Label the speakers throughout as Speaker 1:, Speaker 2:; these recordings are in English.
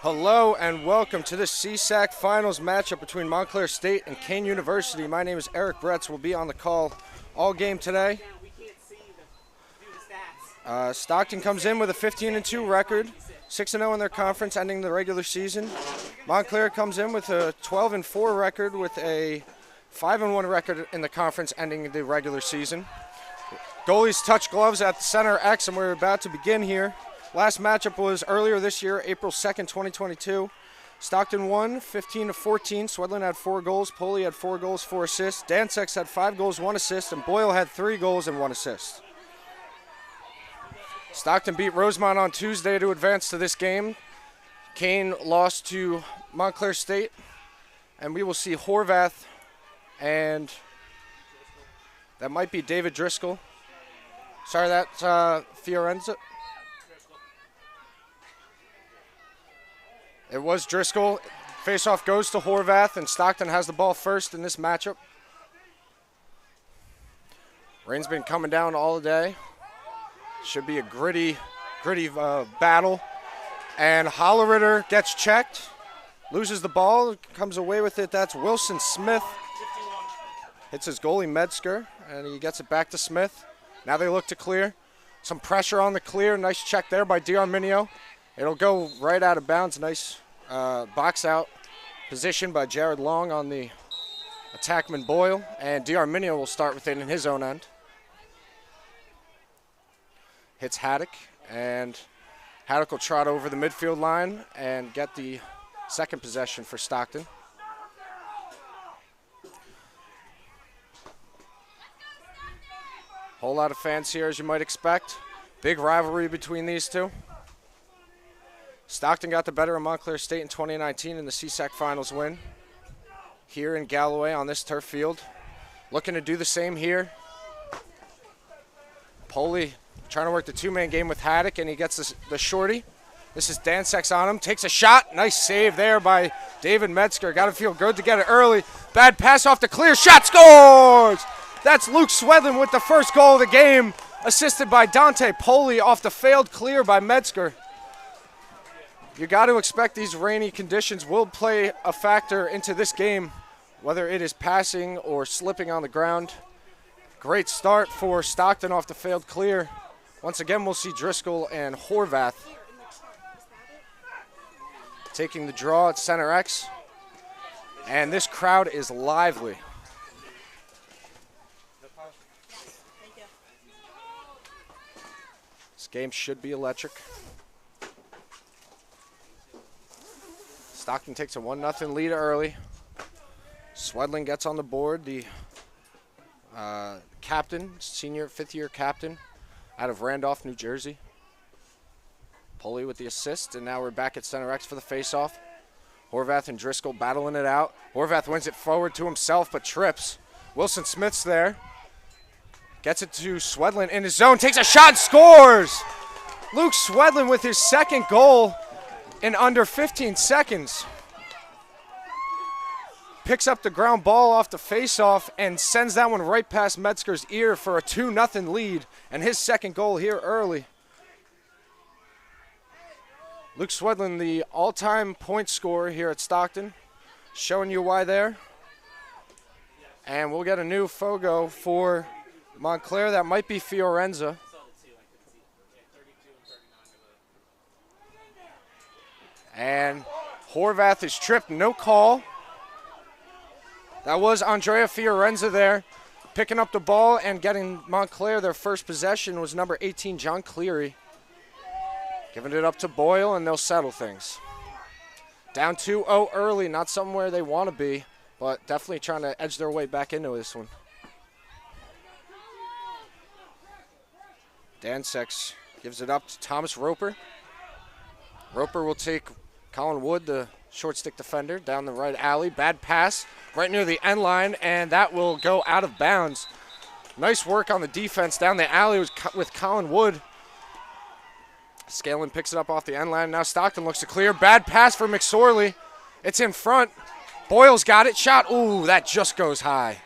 Speaker 1: Hello and welcome to the CSAC Finals matchup between Montclair State and Kane University. My name is Eric Bretz. We'll be on the call all game today. Stockton comes in with a 15-2 record, 6-0 in their conference ending the regular season. Montclair comes in with a 12-4 record with a 5-1 record in the conference ending the regular season. Goalies touch gloves at the center X, and we're about to begin here. Last matchup was earlier this year, April 2nd, 2022. Stockton won 15-14. Swedlin had 4 goals. Poley had 4 goals, 4 assists. Dansex had 5 goals, 1 assist. And Boyle had 3 goals and 1 assist. Stockton beat Rosemont on Tuesday to advance to this game. Kane lost to Montclair State. And we will see Horvath and that might be David Driscoll. Sorry, that's Fiorenza. It was Driscoll. Faceoff goes to Horvath, and Stockton has the ball first in this matchup. Rain's been coming down all day. Should be a gritty battle. And Holleritter gets checked, loses the ball, comes away with it. That's Wilson Smith. Hits his goalie Metzger, and he gets it back to Smith. Now they look to clear. Some pressure on the clear. Nice check there by D'Arminio. It'll go right out of bounds. Nice box out position by Jared Long on the attackman Boyle. And D'Arminio will start with it in his own end. Hits Haddock, and Haddock will trot over the midfield line and get the second possession for Stockton. Whole lot of fans here, as you might expect. Big rivalry between these two. Stockton got the better of Montclair State in 2019 in the CSAC Finals win here in Galloway on this turf field. Looking to do the same here. Poley trying to work the two-man game with Haddock, and he gets the shorty. This is Dansex on him. Takes a shot. Nice save there by David Metzger. Got to feel good to get it early. Bad pass off the clear. Shot, scores! That's Luke Swedlin with the first goal of the game, assisted by Dante Poley off the failed clear by Metzger. You got to expect these rainy conditions will play a factor into this game, whether it is passing or slipping on the ground. Great start for Stockton off the failed clear. Once again, we'll see Driscoll and Horvath taking the draw at center X. And this crowd is lively. This game should be electric. Stockton takes a 1-0 lead early. Swedlin gets on the board, the captain, senior 5th-year captain out of Randolph, New Jersey. Poley with the assist, and now we're back at center X for the faceoff. Horvath and Driscoll battling it out. Horvath wins it forward to himself, but trips. Wilson Smith's there. Gets it to Swedlin in his zone, takes a shot, scores! Luke Swedlin with his second goal in under 15 seconds. Picks up the ground ball off the faceoff and sends that one right past Metzger's ear for a 2-0 lead, and his second goal here early. Luke Swedlin, the all-time point scorer here at Stockton, showing you why there. And we'll get a new Fogo for Montclair. That might be Fiorenza. And Horvath is tripped, no call. That was Andrea Fiorenza there, picking up the ball and getting Montclair their first possession was number 18, John Cleary. Giving it up to Boyle, and they'll settle things. Down 2-0 early, not somewhere they want to be, but definitely trying to edge their way back into this one. Dansex gives it up to Thomas Roper. Roper will take Colin Wood, the short stick defender, down the right alley. Bad pass right near the end line, and that will go out of bounds. Nice work on the defense down the alley with Colin Wood. Scanlon picks it up off the end line. Now Stockton looks to clear. Bad pass for McSorley. It's in front. Boyle's got it. Shot. Ooh, that just goes high.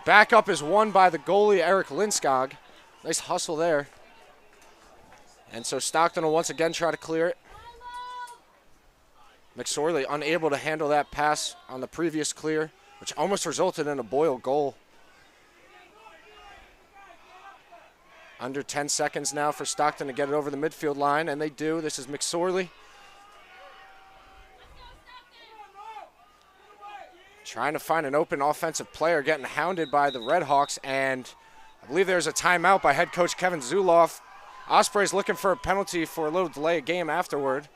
Speaker 1: Backup is won by the goalie, Eric Lindskog. Nice hustle there. And so Stockton will once again try to clear it. McSorley unable to handle that pass on the previous clear, which almost resulted in a Boyle goal. Under 10 seconds now for Stockton to get it over the midfield line, and they do. This is McSorley. Trying to find an open offensive player, getting hounded by the Redhawks, and I believe there's a timeout by head coach Kevin Zuloff. Osprey's looking for a penalty for a little delay of game afterward.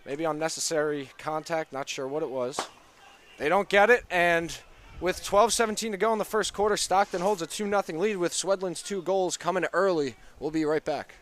Speaker 1: Maybe unnecessary contact, not sure what it was. They don't get it, and with 12:17 to go in the first quarter, Stockton holds a 2-0 lead with Swedlin's 2 goals coming early. We'll be right back.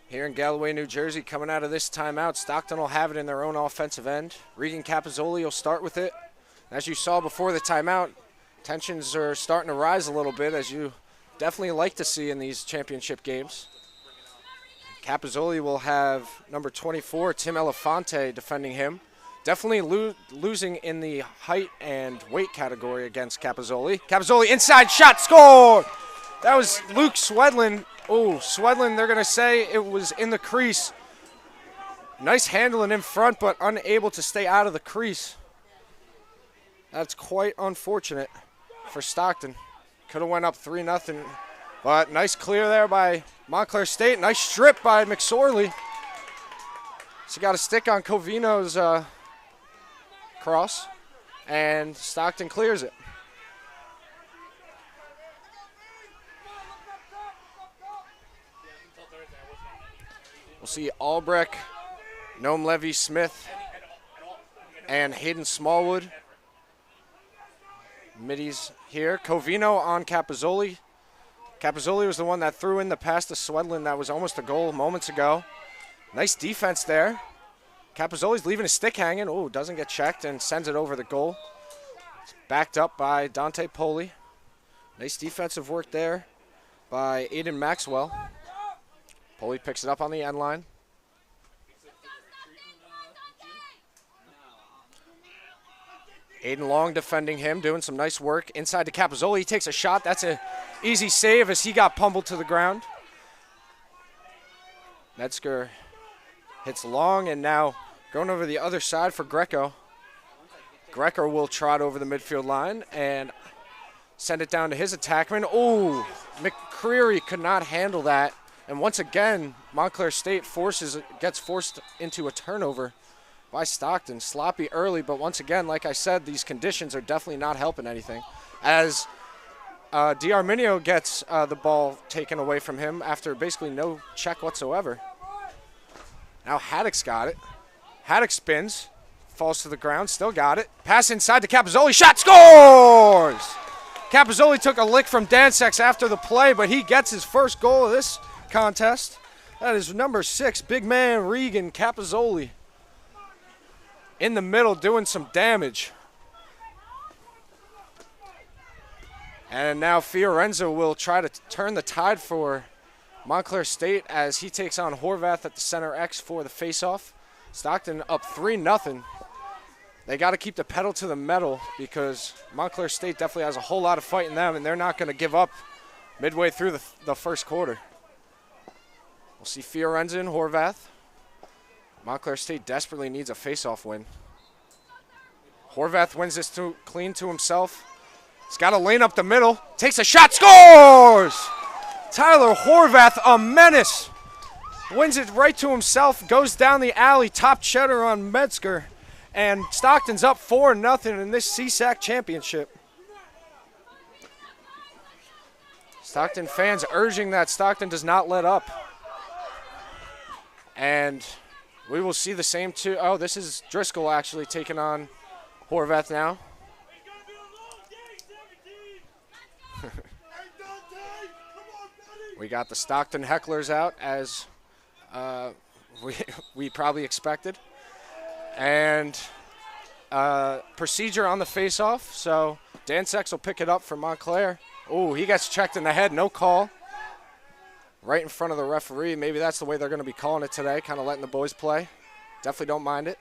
Speaker 1: Here in Galloway, New Jersey, coming out of this timeout, Stockton will have it in their own offensive end. Regan Capazzoli will start with it. As you saw before the timeout, tensions are starting to rise a little bit, as you definitely like to see in these championship games. Capazzoli will have number 24, Tim Elefante, defending him. Definitely losing in the height and weight category against Capazzoli. Capazzoli, inside shot, score! That was Luke Swedlin. Oh, Swedlin, they're going to say it was in the crease. Nice handling in front, but unable to stay out of the crease. That's quite unfortunate for Stockton. Could have went up 3-0, but nice clear there by Montclair State. Nice strip by McSorley. So got a stick on Covino's cross, and Stockton clears it. We'll see Albrecht, Noam Levy-Smith, and Hayden Smallwood. Middies here. Covino on Capazzoli. Capazzoli was the one that threw in the pass to Swedlin that was almost a goal moments ago. Nice defense there. Capazzoli's leaving his stick hanging. Oh, doesn't get checked and sends it over the goal. It's backed up by Dante Poli. Nice defensive work there by Aiden Maxwell. Poli picks it up on the end line. Aiden Long defending him, doing some nice work. Inside to Capazzoli, he takes a shot. That's an easy save as he got pummeled to the ground. Metzger hits Long, and now going over the other side for Greco. Greco will trot over the midfield line and send it down to his attackman. Oh, McCreary could not handle that. And once again, Montclair State gets forced into a turnover by Stockton. Sloppy early, but once again, like I said, these conditions are definitely not helping anything. As D'Arminio gets the ball taken away from him after basically no check whatsoever. Now Haddock's got it. Haddock spins, falls to the ground, still got it. Pass inside to Capazzoli, shot, scores! Capazzoli took a lick from Dansex after the play, but he gets his first goal of this contest. That is number 6, big man Regan Capazzoli. In the middle, doing some damage. And now Fiorenzo will try to turn the tide for Montclair State as he takes on Horvath at the center X for the faceoff. Stockton up 3-0. They got to keep the pedal to the metal because Montclair State definitely has a whole lot of fight in them, and they're not going to give up midway through the first quarter. We'll see Fiorenzo and Horvath. Montclair State desperately needs a face-off win. Horvath wins this clean to himself. He's got a lane up the middle. Takes a shot, scores! Tyler Horvath, a menace. Wins it right to himself, goes down the alley, top cheddar on Metzger. And Stockton's up 4-0 in this CSAC championship. Stockton fans urging that Stockton does not let up. And we will see the same too. Oh, this is Driscoll actually taking on Horvath now. We got the Stockton hecklers out as we probably expected. And procedure on the face-off, so Dansex will pick it up for Montclair. Oh, he gets checked in the head, no call. Right in front of the referee. Maybe that's the way they're going to be calling it today, kind of letting the boys play. Definitely don't mind it.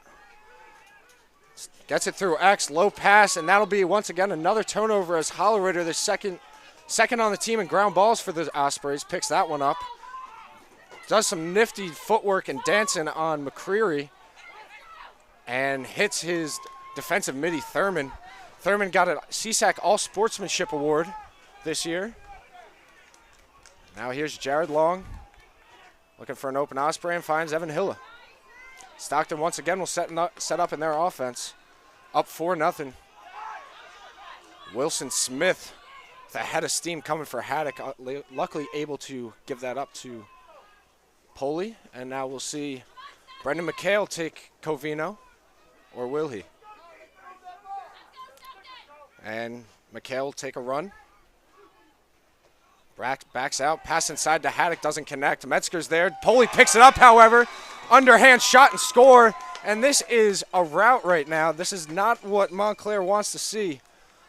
Speaker 1: Gets it through X, low pass, and that'll be once again another turnover as Hollerritter, the second on the team in ground balls for the Ospreys, picks that one up. Does some nifty footwork and dancing on McCreary and hits his defensive midi, Thurman. Thurman got a CSAC All-Sportsmanship Award this year. Now here's Jared Long looking for an open Osprey and finds Evan Hilla. Stockton once again will set up in their offense. Up 4-0. Wilson Smith with a head of steam coming for Haddock. Luckily able to give that up to Poli. And now we'll see Brendan McHale take Covino. Or will he? And McHale will take a run. Backs out, pass inside to Haddock, doesn't connect. Metzger's there. Poli picks it up, however. Underhand shot and score. And this is a rout right now. This is not what Montclair wants to see.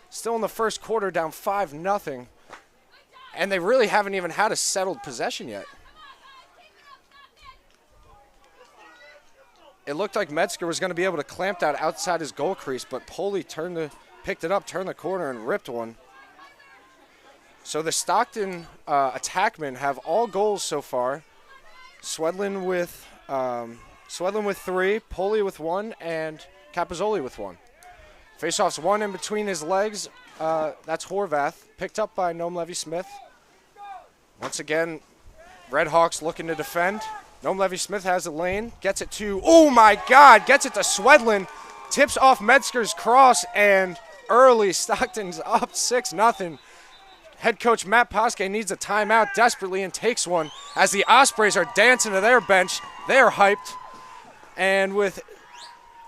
Speaker 1: Still in the first quarter, down 5-0. And they really haven't even had a settled possession yet. It looked like Metzger was going to be able to clamp that outside his goal crease, but Poli picked it up, turned the corner, and ripped one. So the Stockton attackmen have all goals so far. Swedlin with 3, Poli with 1, and Capazzoli with 1. Faceoff's one in between his legs. That's Horvath, picked up by Noam Levy-Smith. Once again, Red Hawks looking to defend. Noam Levy-Smith has a lane, gets it to, oh my God, gets it to Swedlin. Tips off Metzger's cross, and early Stockton's up 6-0. Head coach Matt Poske needs a timeout desperately and takes one as the Ospreys are dancing to their bench. They're hyped. And with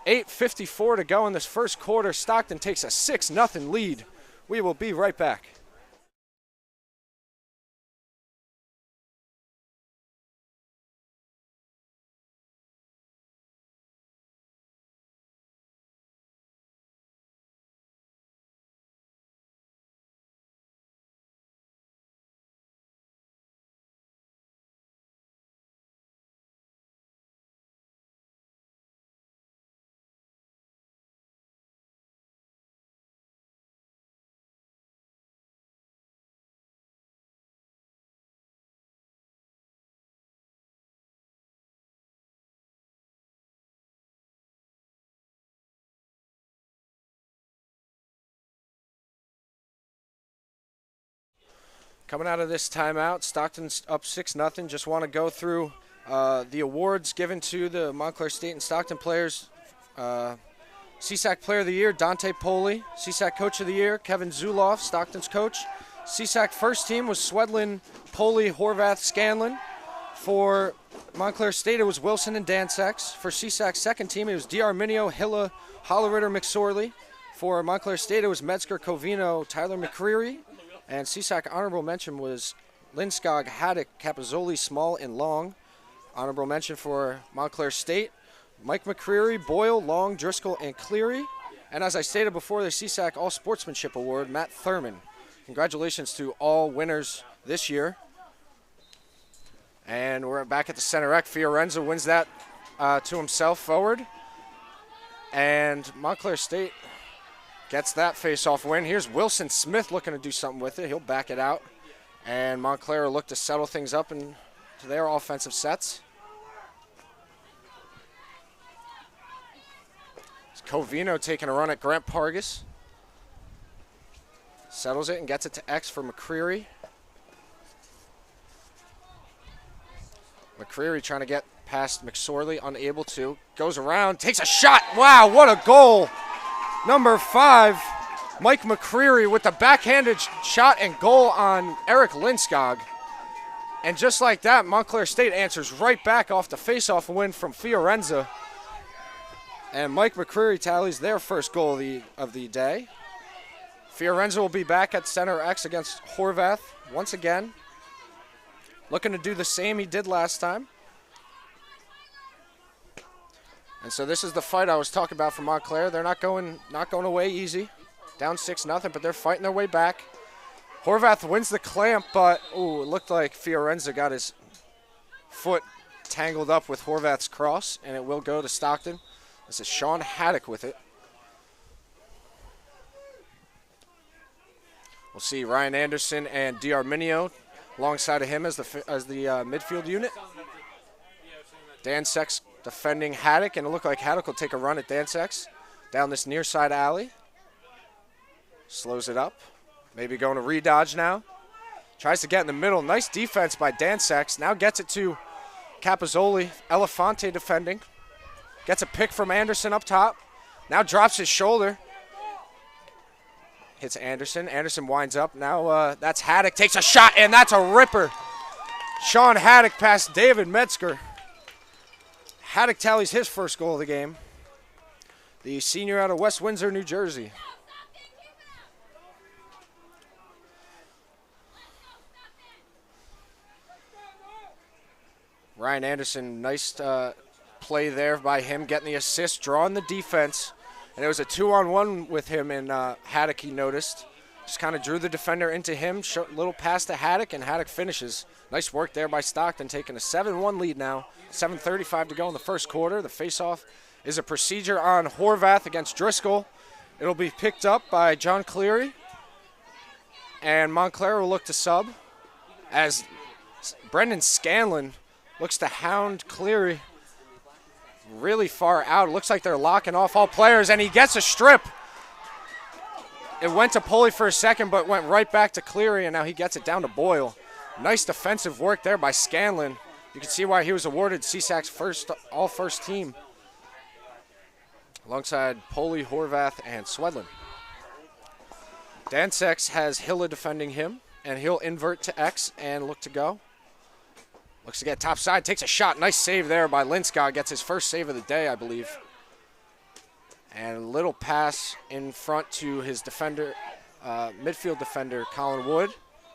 Speaker 1: 8:54 to go in this first quarter, Stockton takes a 6-0 lead. We will be right back. Coming out of this timeout, Stockton's up 6-0. Just want to go through the awards given to the Montclair State and Stockton players. CSAC Player of the Year, Dante Poli. CSAC Coach of the Year, Kevin Zuloff, Stockton's coach. CSAC First Team was Swedlin, Poli, Horvath, Scanlon. For Montclair State, it was Wilson and Dansex. For CSAC Second Team, it was D'Arminio, Hilla, Hollerritter, McSorley. For Montclair State, it was Metzger, Covino, Tyler McCreary. And CSAC Honorable Mention was Lindskog, Haddock, Capazzoli, Small, and Long. Honorable Mention for Montclair State, Mike McCreary, Boyle, Long, Driscoll, and Cleary. And as I stated before, the CSAC All-Sportsmanship Award, Matt Thurman. Congratulations to all winners this year. And we're back at the center rack. Fiorenza wins that to himself forward. And Montclair State gets that face-off win. Here's Wilson Smith looking to do something with it. He'll back it out. And Montclair will look to settle things up into their offensive sets. Covino taking a run at Grant Pargas. Settles it and gets it to X for McCreary. McCreary trying to get past McSorley, unable to. Goes around, takes a shot. Wow, what a goal. Number 5, Mike McCreary with the backhanded shot and goal on Eric Linskog. And just like that, Montclair State answers right back off the face-off win from Fiorenza. And Mike McCreary tallies their first goal of the day. Fiorenza will be back at center X against Horvath once again. Looking to do the same he did last time. And so this is the fight I was talking about for Montclair. They're not going away easy. Down 6-0, but they're fighting their way back. Horvath wins the clamp, but it looked like Fiorenza got his foot tangled up with Horvath's cross, and it will go to Stockton. This is Sean Haddock with it. We'll see Ryan Anderson and D'Arminio alongside of him as the midfield unit. Dansex defending Haddock, and it looked like Haddock will take a run at Dansex down this near side alley. Slows it up. Maybe going to redodge now. Tries to get in the middle. Nice defense by Dansex. Now gets it to Capazzoli. Elefante defending. Gets a pick from Anderson up top. Now drops his shoulder. Hits Anderson. Anderson winds up. Now that's Haddock. Takes a shot, and that's a ripper. Sean Haddock past David Metzger. Haddock tallies his first goal of the game. The senior out of West Windsor, New Jersey. Ryan Anderson, nice play there by him, getting the assist, drawing the defense. And it was a 2-on-1 with him and Haddock, he noticed. Just kind of drew the defender into him, little pass to Haddock, and Haddock finishes. Nice work there by Stockton, taking a 7-1 lead now. 7:35 to go in the first quarter. The faceoff is a procedure on Horvath against Driscoll. It'll be picked up by John Cleary. And Montclair will look to sub as Brendan Scanlon looks to hound Cleary really far out. It looks like they're locking off all players, and he gets a strip. It went to Pulley for a second, but went right back to Cleary, and now he gets it down to Boyle. Nice defensive work there by Scanlon. You can see why he was awarded CSAC's all-first team, alongside Pulley, Horvath, and Swedlin. Dansex has Hilla defending him, and he'll invert to X and look to go. Looks to get top side, takes a shot. Nice save there by Linskog. Gets his first save of the day, I believe. And a little pass in front to his defender, midfield defender, Colin Wood.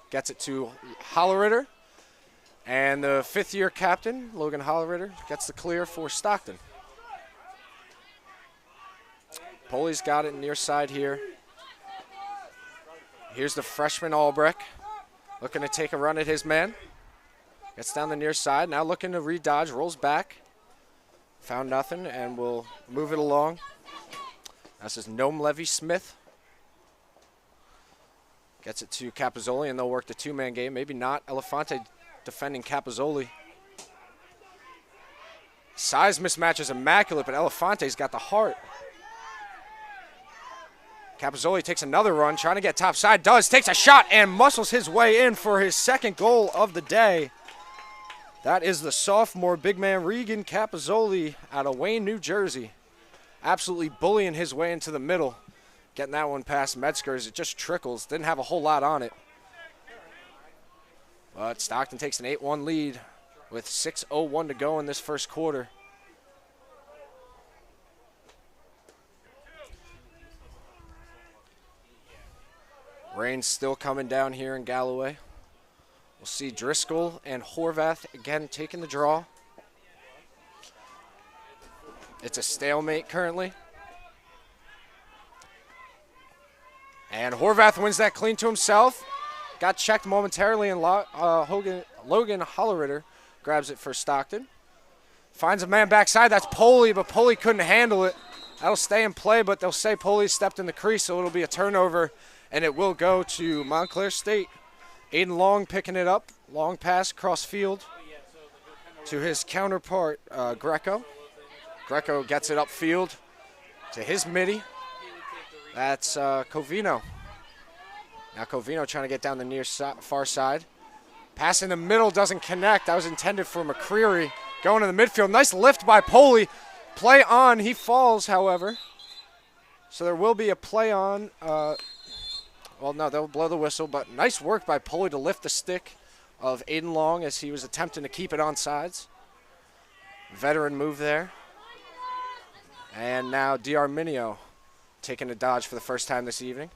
Speaker 1: Gets it to Holleritter. And the fifth-year captain, Logan Holleritter, gets the clear for Stockton. Pulley's got it near side here. Here's the freshman Albrecht, looking to take a run at his man. Gets down the near side, now looking to redodge, rolls back. Found nothing, and will move it along. This is Noam Levy-Smith. Gets it to Capazzoli, and they'll work the two-man game. Maybe not. Elefante defending Capazzoli. Size mismatch is immaculate, but Elefante's got the heart. Capazzoli takes another run, trying to get top side. Takes a shot and muscles his way in for his second goal of the day. That is the sophomore big man Regan Capazzoli out of Wayne, New Jersey. Absolutely bullying his way into the middle. Getting that one past Metzger as it just trickles. Didn't have a whole lot on it. But Stockton takes an 8-1 lead with 6:01 to go in this first quarter. Rain's still coming down here in Galloway. We'll see Driscoll and Horvath again taking the draw. It's a stalemate currently. And Horvath wins that clean to himself. Got checked momentarily, and Logan Holleritter grabs it for Stockton. Finds a man backside. That's Pulley, but Pulley couldn't handle it. That'll stay in play, but they'll say Pulley stepped in the crease, so it'll be a turnover, and it will go to Montclair State. Aiden Long picking it up. Long pass across field to his counterpart, Greco. Greco gets it upfield. to his midi. That's Covino. Now Covino trying to get down the far side. Pass in the middle doesn't connect. That was intended for McCreary. Going to the midfield. Nice lift by Poli. Play on. He falls, however. So there will be a play on. Well, no, they'll blow the whistle. But nice work by Poli to lift the stick of Aiden Long as he was attempting to keep it on sides. Veteran move there. And now D'Arminio taking a dodge for the first time this evening.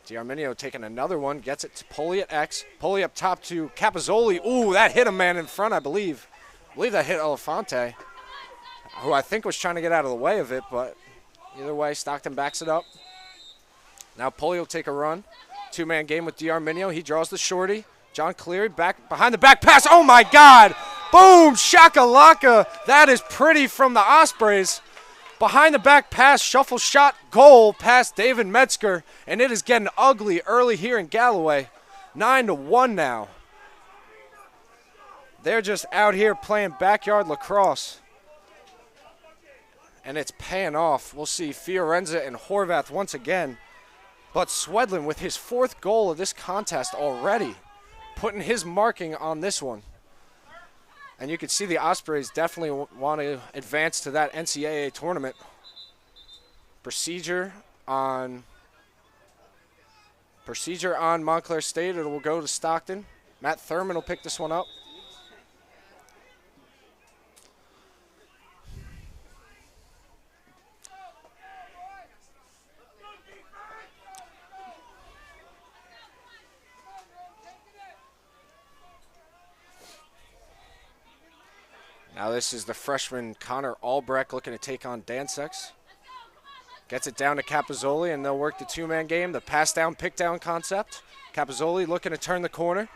Speaker 1: D'Arminio taking another one, gets it to Poli at X. Poli up top to Capazzoli. Ooh, that hit a man in front, I believe. I believe that hit Elefante, who I think was trying to get out of the way of it, but either way, Stockton backs it up. Now Poli will take a run. Two-man game with D'Arminio. He draws the shorty. John Cleary back behind the back pass. Oh, my God. Boom, shakalaka. That is pretty from the Ospreys. Behind the back pass, shuffle shot, goal past David Metzger, and it is getting ugly early here in Galloway. 9-1 now. They're just out here playing backyard lacrosse, and it's paying off. We'll see Fiorenza and Horvath once again, but Swedlin with his 4th goal of this contest already, putting his marking on this one. And you can see the Ospreys definitely want to advance to that NCAA tournament. Procedure on Montclair State. It will go to Stockton. Matt Thurman will pick this one up. Now this is the freshman Connor Albrecht looking to take on Dansex. Gets it down to Capazzoli, and they'll work the two-man game, the pass-down, pick-down concept. Capazzoli looking to turn the corner.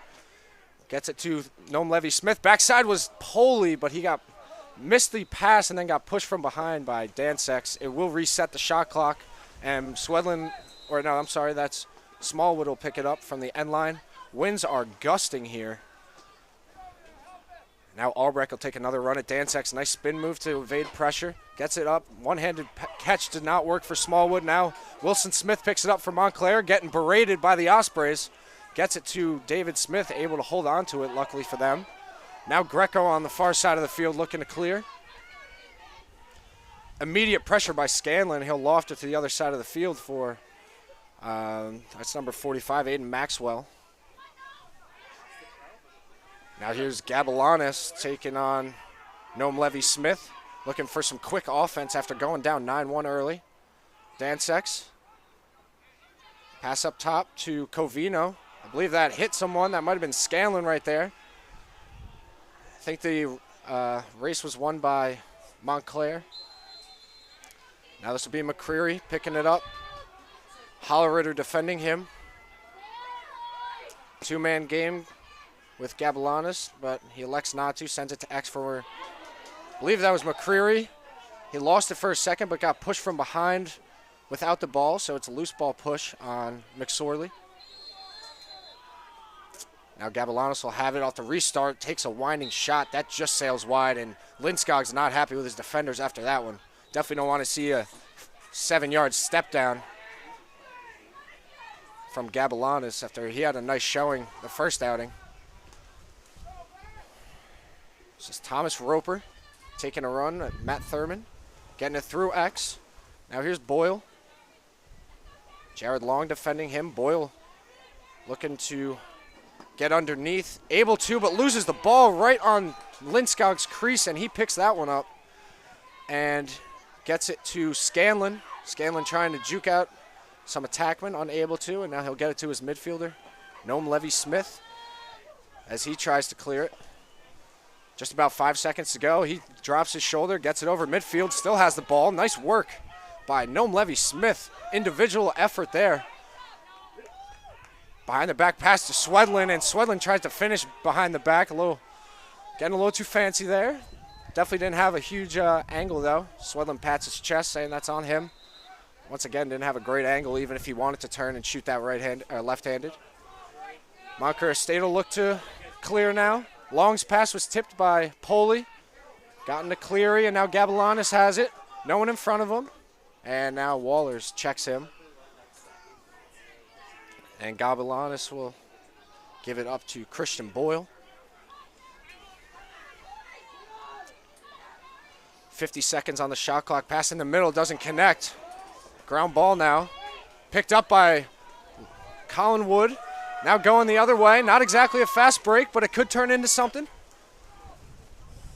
Speaker 1: Gets it to Noam Levy-Smith. Backside was Poli, but he missed the pass and then got pushed from behind by Dansex. It will reset the shot clock, and that's Smallwood will pick it up from the end line. Winds are gusting here. Now Albrecht will take another run at Dansex. Nice spin move to evade pressure. Gets it up. One-handed catch did not work for Smallwood. Now Wilson Smith picks it up for Montclair, getting berated by the Ospreys. Gets it to David Smith, able to hold on to it, luckily for them. Now Greco on the far side of the field looking to clear. Immediate pressure by Scanlon. He'll loft it to the other side of the field for, that's number 45, Aiden Maxwell. Now here's Gabilanis taking on Noam Levy-Smith, looking for some quick offense after going down 9-1 early. Dansex. Pass up top to Covino. I believe that hit someone. That might have been Scanlon right there. I think the race was won by Montclair. Now this will be McCreary picking it up. Hollerritter defending him. Two-man game with Gabilanis, but he elects not to, sends it to X for, I believe that was McCreary. He lost it for a second, but got pushed from behind without the ball, so it's a loose ball push on McSorley. Now Gabilanis will have it off the restart, takes a winding shot. That just sails wide, and Lindskog's not happy with his defenders after that one. Definitely don't want to see a 7-yard step down from Gabilanis after he had a nice showing the first outing. This is Thomas Roper taking a run at Matt Thurman, getting it through X. Now here's Boyle. Jared Long defending him. Boyle looking to get underneath. Able to, but loses the ball right on Lindskog's crease, and he picks that one up and gets it to Scanlon. Scanlon trying to juke out some attackmen, unable to, and now he'll get it to his midfielder, Noam Levy-Smith, as he tries to clear it. Just about 5 seconds to go. He drops his shoulder, gets it over midfield, still has the ball. Nice work by Noam Levy-Smith. Individual effort there. Behind the back pass to Swedlin, and Swedlin tries to finish behind the back. Getting a little too fancy there. Definitely didn't have a huge angle, though. Swedlin pats his chest, saying that's on him. Once again, didn't have a great angle, even if he wanted to turn and shoot that left-handed. Montclair State will look to clear now. Long's pass was tipped by Poli. Gotten to Cleary, and now Gabilanis has it. No one in front of him. And now Wallers checks him. And Gabelanis will give it up to Christian Boyle. 50 seconds on the shot clock. Pass in the middle, doesn't connect. Ground ball now. Picked up by Colin Wood. Now going the other way. Not exactly a fast break, but it could turn into something.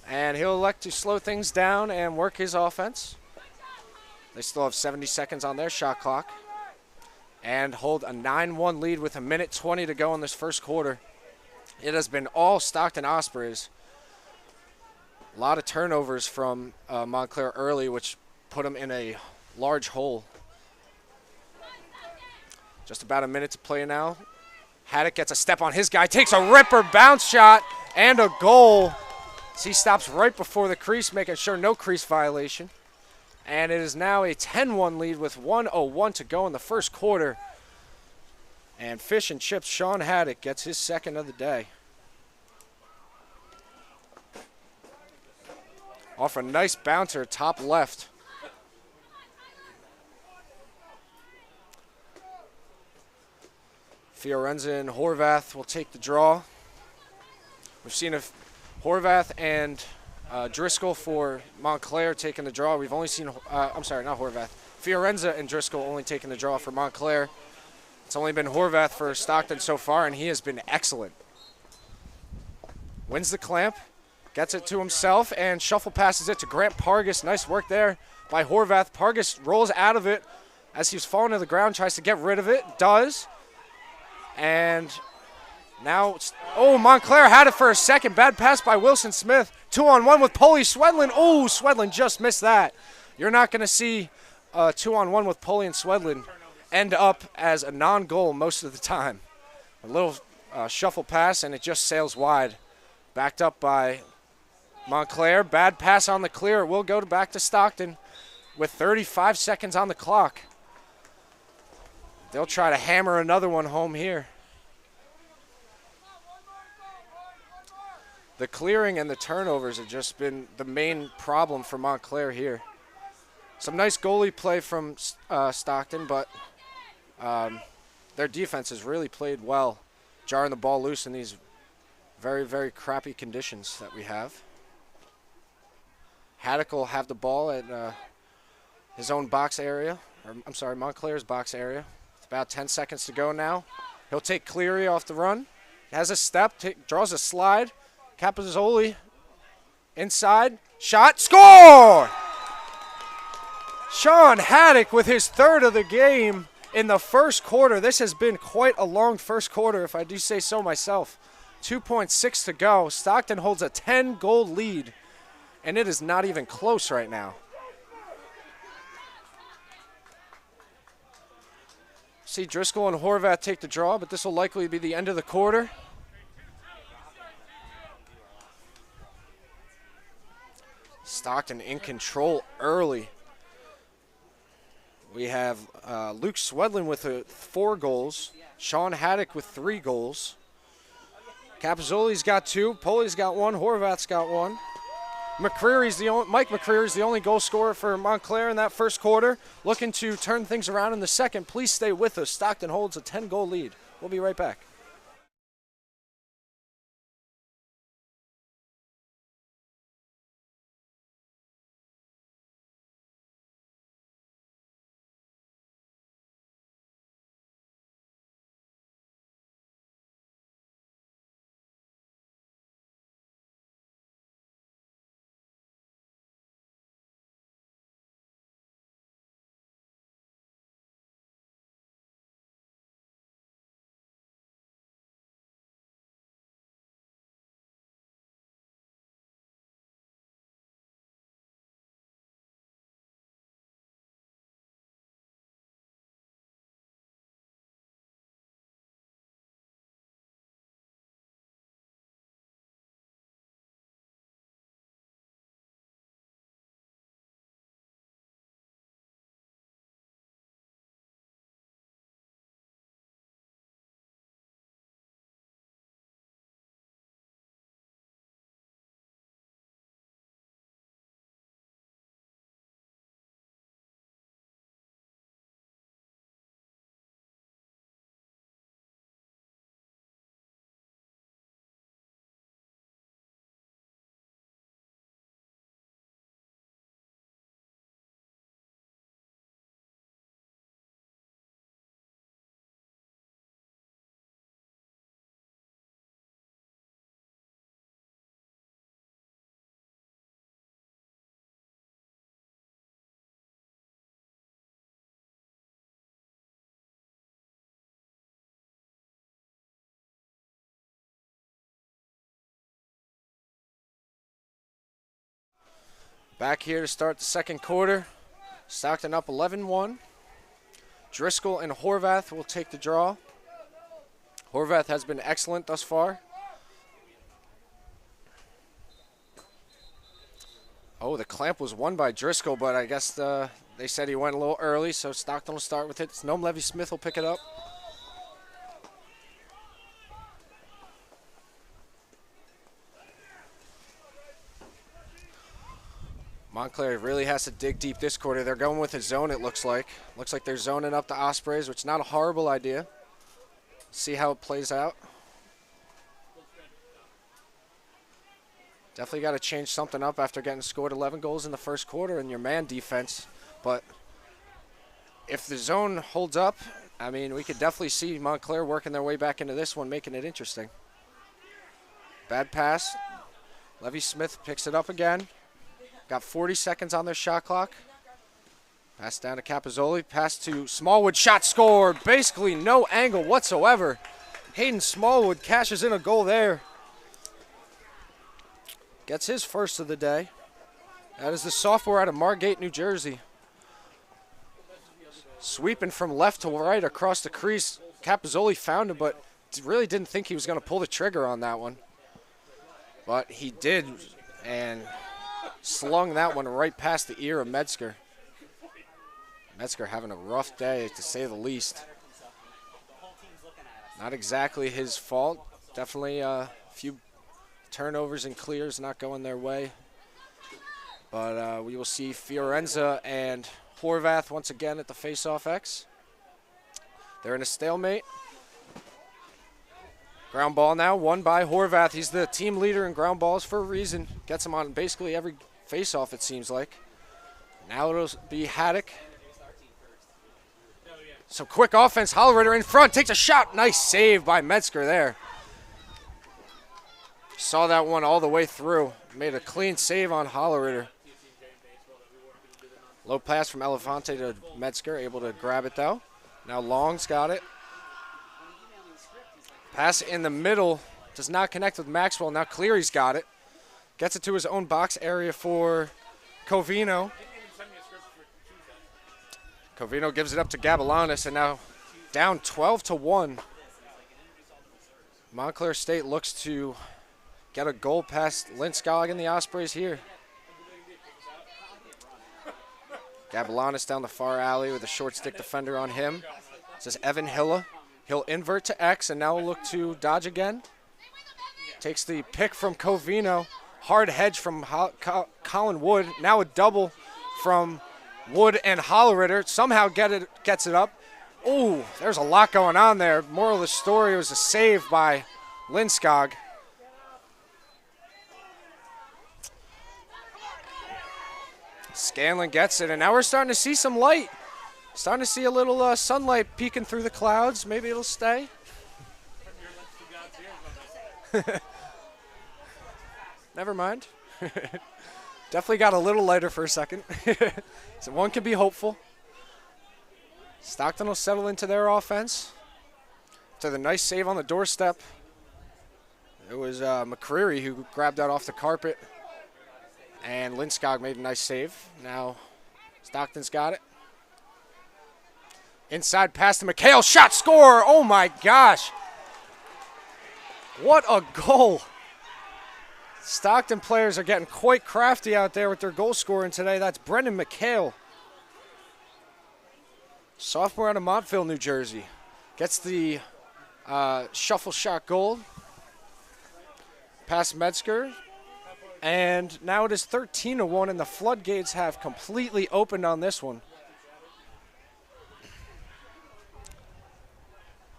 Speaker 1: And he'll elect to slow things down and work his offense. They still have 70 seconds on their shot clock. And hold a 9-1 lead with 1:20 to go in this first quarter. It has been all Stockton Ospreys. A lot of turnovers from Montclair early, which put them in a large hole. Just about a minute to play now. Haddock gets a step on his guy, takes a ripper bounce shot and a goal. He stops right before the crease, making sure no crease violation. And it is now a 10-1 lead with 1:01 to go in the first quarter. And Fish and Chips Sean Haddock gets his second of the day. Off a nice bouncer, top left. Fiorenza and Horvath will take the draw. We've seen if Horvath and Driscoll for Montclair taking the draw. We've only seen, I'm sorry, not Horvath. Fiorenza and Driscoll only taking the draw for Montclair. It's only been Horvath for Stockton so far, and he has been excellent. Wins the clamp, gets it to himself, and shuffle passes it to Grant Pargas. Nice work there by Horvath. Pargas rolls out of it as he's falling to the ground, tries to get rid of it, does. And now, Montclair had it for a second. Bad pass by Wilson Smith. 2-on-1 with Polly Swedlin. Oh, Swedlin just missed that. You're not going to see a 2-on-1 with Polly and Swedlin end up as a non-goal most of the time. A little shuffle pass, and it just sails wide. Backed up by Montclair. Bad pass on the clear. It will go back to Stockton with 35 seconds on the clock. They'll try to hammer another one home here. The clearing and the turnovers have just been the main problem for Montclair here. Some nice goalie play from Stockton, but their defense has really played well, jarring the ball loose in these very, very crappy conditions that we have. Haddock will have the ball at his own box area, or I'm sorry, Montclair's box area. It's about 10 seconds to go now. He'll take Cleary off the run. Has a step, draws a slide. Capazzoli inside, shot, score! Sean Haddock with his third of the game in the first quarter. This has been quite a long first quarter, if I do say so myself. 2.6 to go. Stockton holds a 10-goal lead, and it is not even close right now. See Driscoll and Horvath take the draw, but this will likely be the end of the quarter. Stockton in control early. We have Luke Swedlin with 4 goals. Sean Haddock with 3 goals. Capazzoli's got 2. Polly's got 1. Horvath's got 1. Mike McCreary's the only goal scorer for Montclair in that first quarter. Looking to turn things around in the second. Please stay with us. Stockton holds a 10-goal lead. We'll be right back. Back here to start the second quarter. Stockton up 11-1. Driscoll and Horvath will take the draw. Horvath has been excellent thus far. Oh, the clamp was won by Driscoll, but I guess they said he went a little early, so Stockton will start with it. Snoam Levy-Smith will pick it up. Montclair really has to dig deep this quarter. They're going with a zone, it looks like. Looks like they're zoning up the Ospreys, which is not a horrible idea. See how it plays out. Definitely got to change something up after getting scored 11 goals in the first quarter in your man defense. But if the zone holds up, I mean, we could definitely see Montclair working their way back into this one, making it interesting. Bad pass. Levy-Smith picks it up again. Got 40 seconds on their shot clock. Pass down to Capazzoli. Pass to Smallwood. Shot scored. Basically no angle whatsoever. Hayden Smallwood cashes in a goal there. Gets his first of the day. That is the sophomore out of Margate, New Jersey. Sweeping from left to right across the crease. Capazzoli found him, but really didn't think he was going to pull the trigger on that one. But he did, and slung that one right past the ear of Metzger. Metzger having a rough day, to say the least. Not exactly his fault. Definitely a few turnovers and clears not going their way. But we will see Fiorenza and Horvath once again at the face-off X. They're in a stalemate. Ground ball now, won by Horvath. He's the team leader in ground balls for a reason. Gets him on basically every face-off, it seems like. Now it'll be Haddock. Some quick offense. Holleritter in front, takes a shot. Nice save by Metzger there. Saw that one all the way through. Made a clean save on Holleritter. Low pass from Elefante to Metzger, able to grab it though. Now Long's got it. Pass in the middle, does not connect with Maxwell. Now Cleary's got it. Gets it to his own box area for Covino. Covino gives it up to Gavilanis, and now down 12-1. Montclair State looks to get a goal past Linskog and the Ospreys here. Gavilanis down the far alley with a short stick defender on him. This is Evan Hilla. He'll invert to X and now look to dodge again. Takes the pick from Covino. Hard hedge from Colin Wood. Now a double from Wood and Holleritter. Somehow gets it up. Ooh, there's a lot going on there. Moral of the story was a save by Linskog. Scanlon gets it, and now we're starting to see some light. Starting to see a little sunlight peeking through the clouds. Maybe it'll stay. Never mind. Definitely got a little lighter for a second. So one can be hopeful. Stockton will settle into their offense. To the nice save on the doorstep. It was McCreary who grabbed that off the carpet. And Linskog made a nice save. Now Stockton's got it. Inside pass to McHale. Shot, score! Oh my gosh. What a goal. Stockton players are getting quite crafty out there with their goal scoring today. That's Brendan McHale. Sophomore out of Montville, New Jersey. Gets the shuffle shot goal. Past Metzger. And now it is 13-1, and the floodgates have completely opened on this one.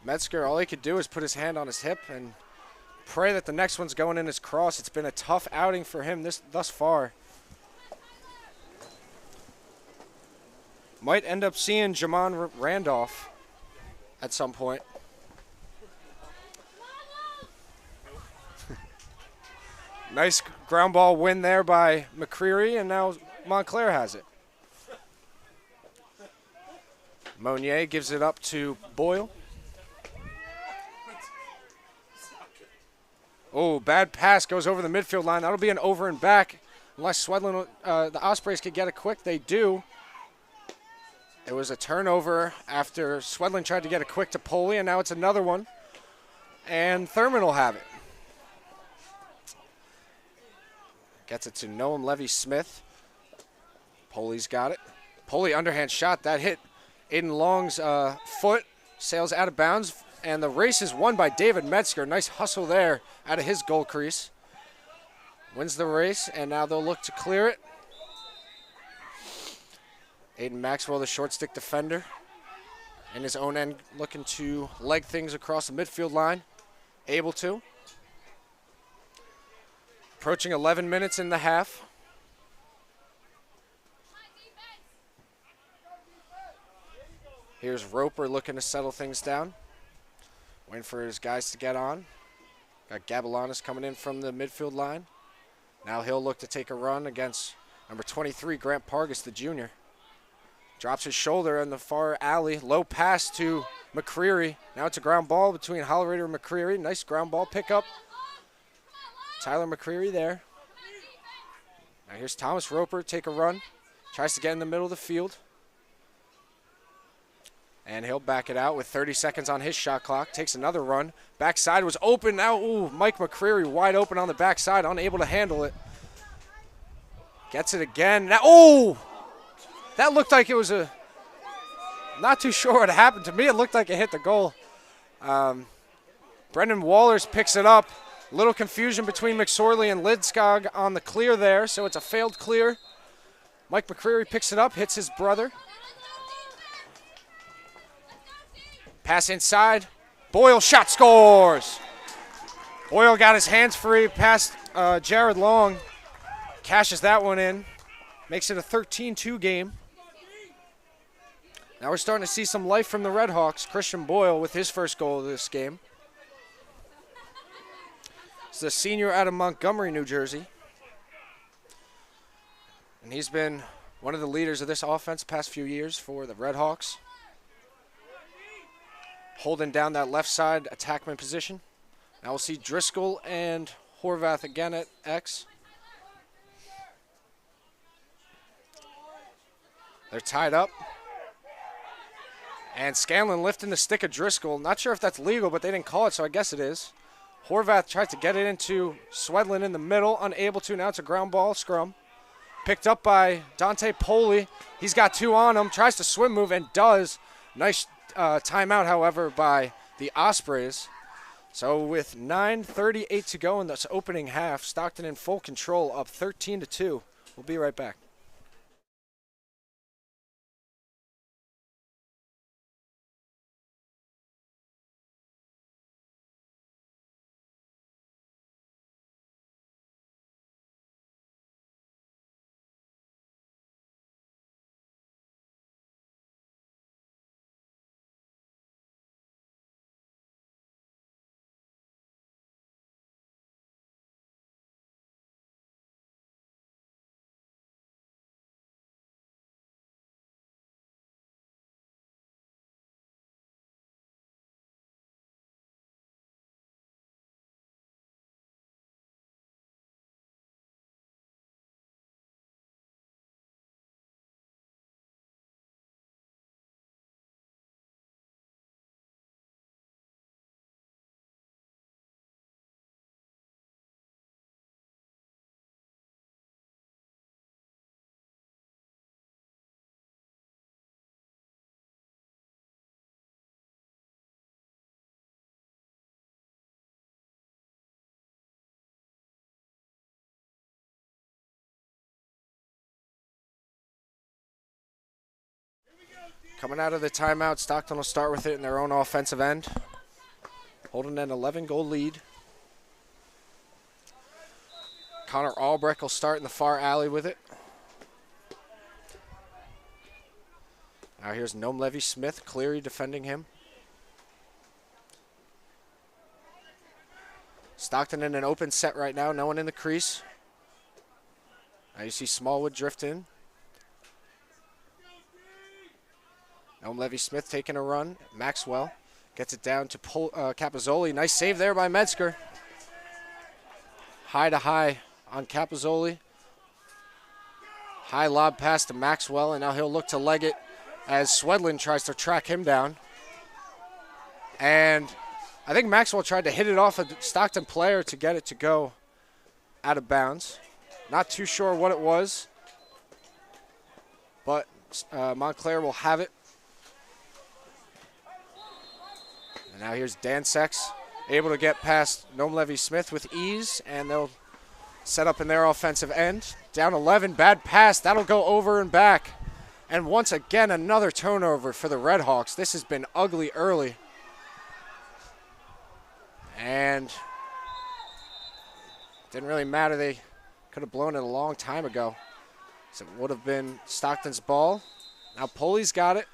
Speaker 1: Metzger, all he could do is put his hand on his hip and pray that the next one's going in his cross. It's been a tough outing for him thus far. Might end up seeing Jamon Randolph at some point. Nice ground ball win there by McCreary, and now Montclair has it. Monier gives it up to Boyle. Oh, bad pass goes over the midfield line. That'll be an over and back. unless Swedlin, the Ospreys could get it quick. They do. It was a turnover after Swedlin tried to get it quick to Poley, and now it's another one. And Thurman will have it. Gets it to Noam Levy-Smith. Poley's got it. Poley underhand shot. That hit Aiden Long's foot. Sails out of bounds. And the race is won by David Metzger. Nice hustle there out of his goal crease. Wins the race, and now they'll look to clear it. Aiden Maxwell, the short stick defender, in his own end, looking to leg things across the midfield line. Able to. Approaching 11 minutes in the half. Here's Roper looking to settle things down. Waiting for his guys to get on. Got Gabalanis coming in from the midfield line. Now he'll look to take a run against number 23, Grant Pargas, the junior. Drops his shoulder in the far alley. Low pass to McCreary. Now it's a ground ball between Hollerader and McCreary. Nice ground ball pickup. Tyler McCreary there. Now here's Thomas Roper, take a run. Tries to get in the middle of the field. And he'll back it out with 30 seconds on his shot clock. Takes another run. Backside was open. Now, ooh, Mike McCreary wide open on the backside, unable to handle it. Gets it again. Now, oh! That looked like it was a... Not too sure what happened. To me, it looked like it hit the goal. Brendan Wallers picks it up. Little confusion between McSorley and Lidskog on the clear there, so it's a failed clear. Mike McCreary picks it up, hits his brother. Pass inside. Boyle shot, scores. Boyle got his hands free past Jared Long. Cashes that one in. Makes it a 13-2 game. Now we're starting to see some life from the Redhawks. Christian Boyle with his first goal of this game. He's a senior out of Montgomery, New Jersey. And he's been one of the leaders of this offense the past few years for the Redhawks. Holding down that left side attackman position. Now we'll see Driscoll and Horvath again at X. They're tied up. And Scanlon lifting the stick of Driscoll. Not sure if that's legal, but they didn't call it, so I guess it is. Horvath tries to get it into Swedlin in the middle, unable to. Now it's a ground ball scrum. Picked up by Dante Poley. He's got two on him, tries to swim move and does. Nice timeout, however, by the Ospreys. So with 9:38 to go in this opening half, Stockton in full control, up 13-2. We'll be right back. Coming out of the timeout, Stockton will start with it in their own offensive end. Holding an 11-goal lead. Connor Albrecht will start in the far alley with it. Now here's Noam Levy-Smith, Cleary defending him. Stockton in an open set right now, no one in the crease. Now you see Smallwood drift in. Noam Levy-Smith taking a run. Maxwell gets it down to Capazzoli. Nice save there by Metzger. High to high on Capazzoli. High lob pass to Maxwell, and now he'll look to leg it as Swedlin tries to track him down. And I think Maxwell tried to hit it off a Stockton player to get it to go out of bounds. Not too sure what it was, but Montclair will have it. And now here's Dansex, able to get past Nome Levy-Smith with ease, and they'll set up in their offensive end. Down 11, bad pass. That'll go over and back. And once again, another turnover for the Red Hawks. This has been ugly early. And didn't really matter. They could have blown it a long time ago. So it would have been Stockton's ball. Now Poley's got it.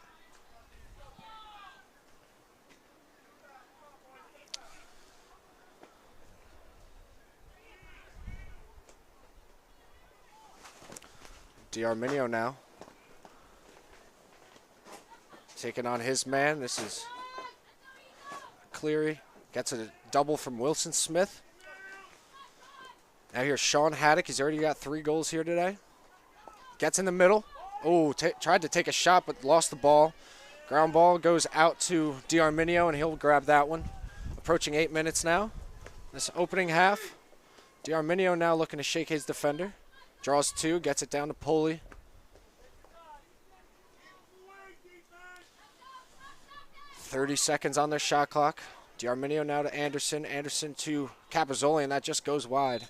Speaker 1: D'Arminio now taking on his man. This is Cleary. Gets a double from Wilson Smith. Now here's Sean Haddock. He's already got 3 goals here today. Gets in the middle. Oh, tried to take a shot but lost the ball. Ground ball goes out to D'Arminio, and he'll grab that one. Approaching 8 minutes now. This opening half. D'Arminio now looking to shake his defender. Draws 2, gets it down to Poley. .30 seconds on their shot clock. D'Arminio now to Anderson. Anderson to Capazzoli, and that just goes wide.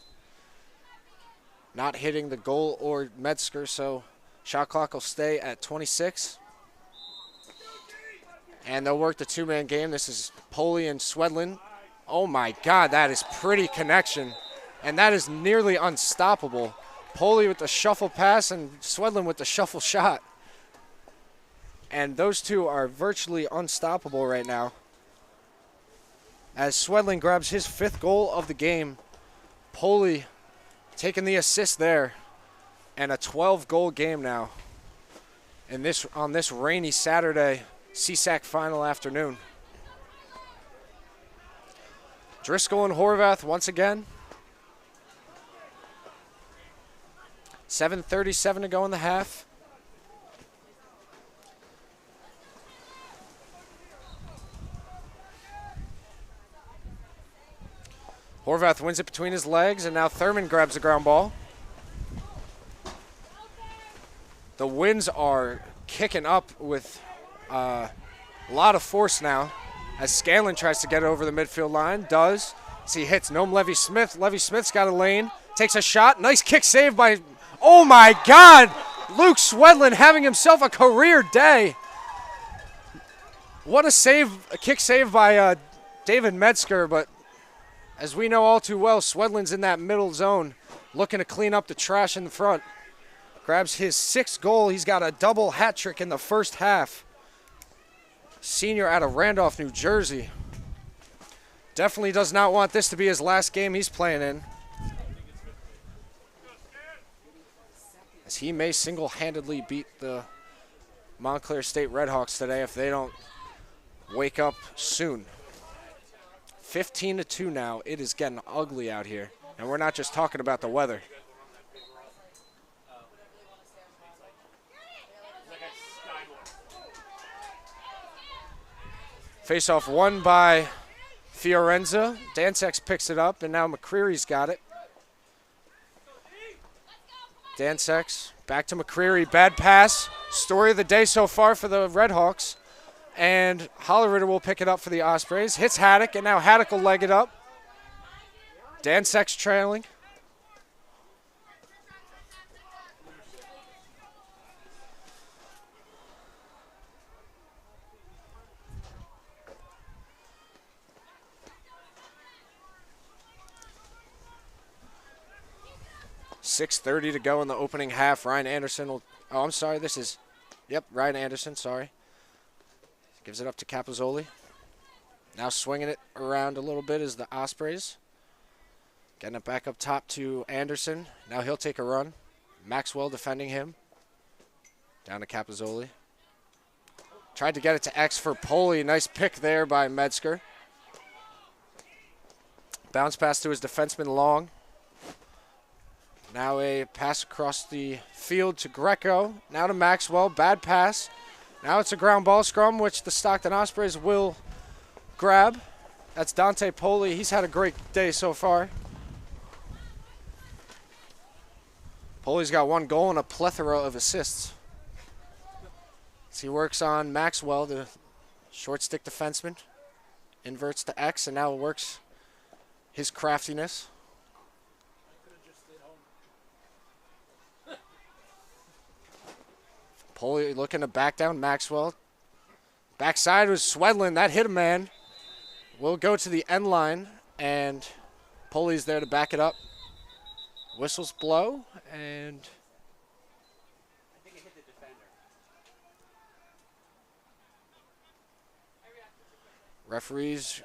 Speaker 1: Not hitting the goal or Metzger, so shot clock will stay at 26. And they'll work the 2-man game. This is Poley and Swedlin. Oh my God, that is pretty connection. And that is nearly unstoppable. Poley with the shuffle pass and Swedlin with the shuffle shot. And those two are virtually unstoppable right now. As Swedlin grabs his 5th goal of the game, Poley taking the assist there. And a 12-goal game now on this rainy Saturday CSAC final afternoon. Driscoll and Horvath once again. 7:37 to go in the half. Horvath wins it between his legs, and now Thurman grabs the ground ball. The winds are kicking up with a lot of force now as Scanlon tries to get it over the midfield line. Does. As he hits Nome Levy-Smith. Levy-Smith's got a lane. Takes a shot. Nice kick save by... Oh, my God! Luke Swedlin having himself a career day. What a save, a kick save by David Metzger, but as we know all too well, Swedlin's in that middle zone looking to clean up the trash in the front. Grabs his 6th goal. He's got a double hat trick in the first half. Senior out of Randolph, New Jersey. Definitely does not want this to be his last game he's playing in, as he may single-handedly beat the Montclair State Redhawks today if they don't wake up soon. 15-2 now. It is getting ugly out here, and we're not just talking about the weather. Face-off won by Fiorenza. Dansex picks it up, and now McCreary's got it. Dansex back to McCreary. Bad pass. Story of the day so far for the Redhawks. And Hollerritter will pick it up for the Ospreys. Hits Haddock, and now Haddock will leg it up. Dansex trailing. .6:30 to go in the opening half. Ryan Anderson will... Oh, I'm sorry. This is... Yep, Ryan Anderson. Sorry. Gives it up to Capazzoli. Now swinging it around a little bit is the Ospreys. Getting it back up top to Anderson. Now he'll take a run. Maxwell defending him. Down to Capazzoli. Tried to get it to X for Poley. Nice pick there by Metzger. Bounce pass to his defenseman Long. Now a pass across the field to Greco. Now to Maxwell. Bad pass. Now it's a ground ball scrum, which the Stockton Ospreys will grab. That's Dante Poli. He's had a great day so far. Poli's got 1 goal and a plethora of assists. As he works on Maxwell, the short stick defenseman. Inverts to X and now works his craftiness. Poli looking to back down Maxwell. Backside was Swedlin. That hit a man. We'll go to the end line, and Poli's there to back it up. Whistles blow, and
Speaker 2: I think it hit the defender.
Speaker 1: Referees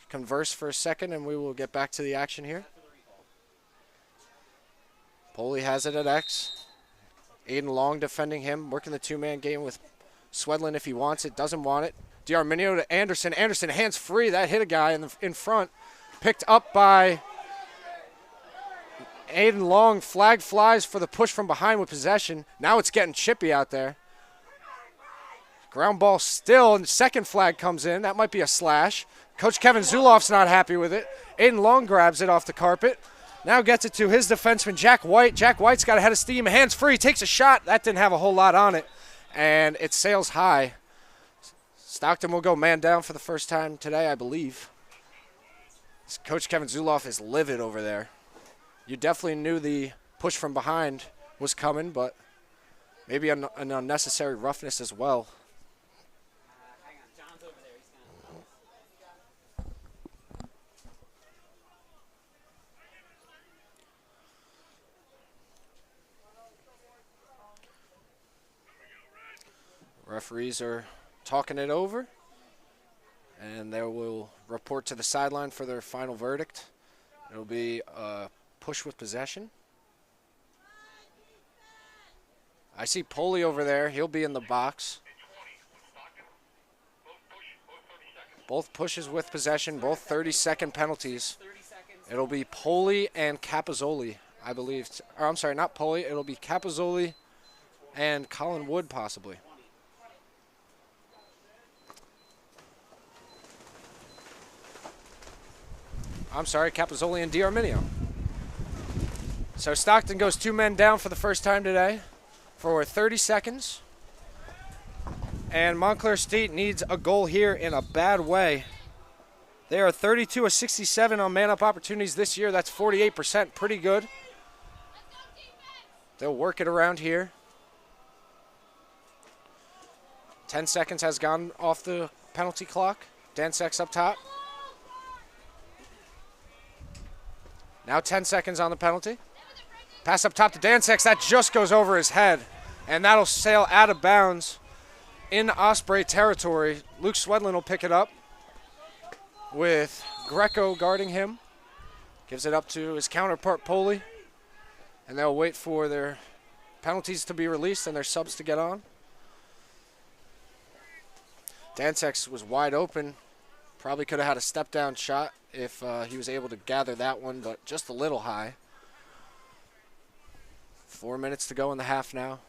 Speaker 1: converse for a second, and we will get back to the action here. Poli has it at X. Aiden Long defending him, working the 2-man game with Swedlin if he wants it, doesn't want it. D'Arminio to Anderson. Anderson hands free. That hit a guy in front. Picked up by Aiden Long. Flag flies for the push from behind with possession. Now it's getting chippy out there. Ground ball still, and second flag comes in. That might be a slash. Coach Kevin Zuloff's not happy with it. Aiden Long grabs it off the carpet. Now gets it to his defenseman, Jack White. Jack White's got a head of steam. Hands free. Takes a shot. That didn't have a whole lot on it. And it sails high. Stockton will go man down for the first time today, I believe. Coach Kevin Zuloff is livid over there. You definitely knew the push from behind was coming, but maybe an unnecessary roughness as well.
Speaker 2: Hang on, John's over there.
Speaker 1: Referees are talking it over, and they will report to the sideline for their final verdict. It'll be a push with possession. I see Poli over there. He'll be in the box. Both pushes with possession, both 30-second penalties.
Speaker 2: 30 seconds.
Speaker 1: It'll be Poli and Capazzoli, I believe. Or I'm sorry, not Poli. It'll be Capazzoli and Colin Wood possibly. I'm sorry, Capazzoli and D'Arminio. So Stockton goes 2 men down for the first time today for 30 seconds. And Montclair State needs a goal here in a bad way. They are 32 of 67 on man-up opportunities this year. That's 48%, pretty good. They'll work it around here. 10 seconds has gone off the penalty clock. Dansek's up top. Now 10 seconds on the penalty. Pass up top to Dansex. That just goes over his head. And that'll sail out of bounds in Osprey territory. Luke Swedlin will pick it up with Greco guarding him. Gives it up to his counterpart, Poli. And they'll wait for their penalties to be released and their subs to get on. Dansex was wide open. Probably could have had a step-down shot if he was able to gather that one, but just a little high. 4 minutes to go in the half now.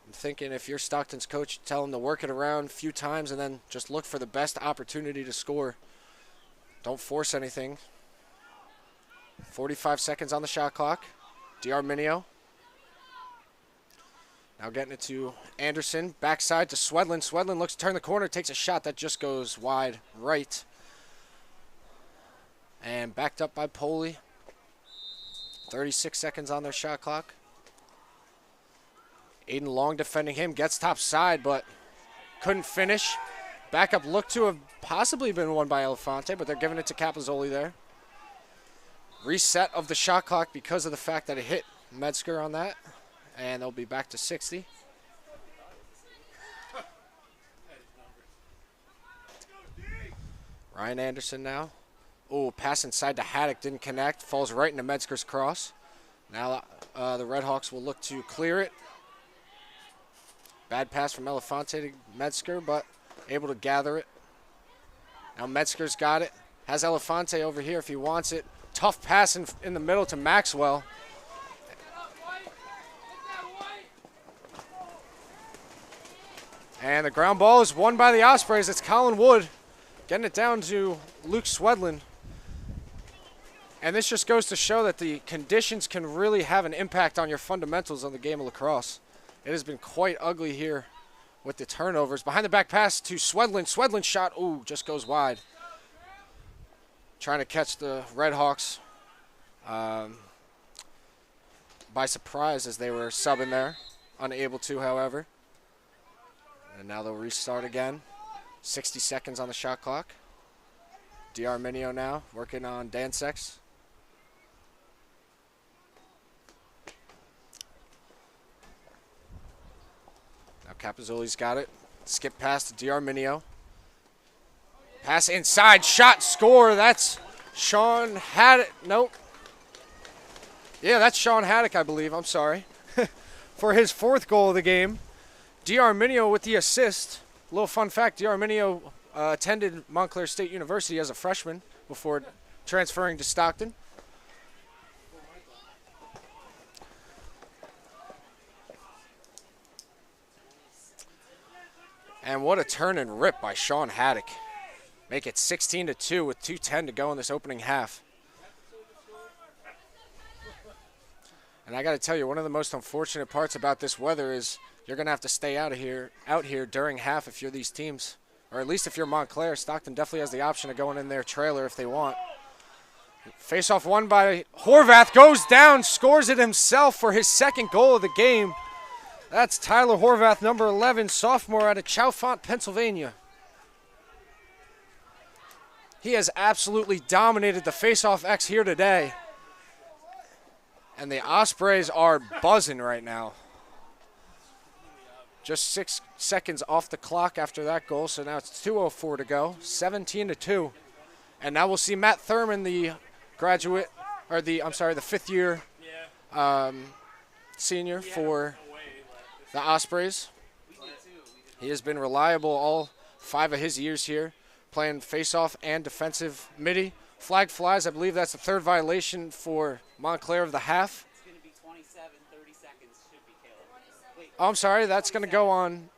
Speaker 1: I'm thinking if you're Stockton's coach, tell him to work it around a few times and then just look for the best opportunity to score. Don't force anything. 45 seconds on the shot clock. D'Arminio. Now getting it to Anderson. Backside to Swedlin. Swedlin looks to turn the corner, takes a shot that just goes wide right. And backed up by Poli. 36 seconds on their shot clock. Aiden Long defending him. Gets top side, but couldn't finish. Backup looked to have possibly been won by Elefante, but they're giving it to Capazzoli there. Reset of the shot clock because of the fact that it hit Metzger on that. And they'll be back to 60. Ryan Anderson now. Oh, pass inside to Haddock, didn't connect. Falls right into Metzger's cross. Now the Redhawks will look to clear it. Bad pass from Elefante to Metzger, but able to gather it. Now Metzger's got it. Has Elefante over here if he wants it. tough pass in the middle to Maxwell. And the ground ball is won by the Ospreys. It's Colin Wood getting it down to Luke Swedlin. And this just goes to show that the conditions can really have an impact on your fundamentals of the game of lacrosse. It has been quite ugly here with the turnovers. Behind the back pass to Swedlin. Swedlin's shot, ooh, just goes wide. Trying to catch the Redhawks by surprise as they were subbing there. Unable to, however. And now they'll restart again. 60 seconds on the shot clock. D'Arminio now working on Dansex. Now Capazzoli's got it. Skip pass to D'Arminio. Pass inside, shot, score. That's Sean Haddock. Nope. Yeah, that's Sean Haddock, I believe. I'm sorry. For his 4th goal of the game. D'Arminio with the assist. A little fun fact, D'Arminio attended Montclair State University as a freshman before transferring to Stockton. And what a turn and rip by Sean Haddock. Make it 16-2 with 2:10 to go in this opening half. And I got to tell you, one of the most unfortunate parts about this weather is you're going to have to stay out here during half if you're these teams. Or at least if you're Montclair. Stockton definitely has the option of going in their trailer if they want. Face-off won by Horvath. Goes down, scores it himself for his 2nd goal of the game. That's Tyler Horvath, number 11, sophomore out of Chalfont, Pennsylvania. He has absolutely dominated the face-off X here today. And the Ospreys are buzzing right now. Just 6 seconds off the clock after that goal, so now it's 2:04 to go, 17-2. And now we'll see Matt Thurman, the graduate, or the 5th year senior for the Ospreys. He has been reliable all 5 of his years here, playing face-off and defensive midi. Flag flies, I believe that's the 3rd violation for Montclair of the half.
Speaker 2: It's going to be 27, 30 seconds should be killed. Wait,
Speaker 1: Oh, I'm sorry, that's going to go on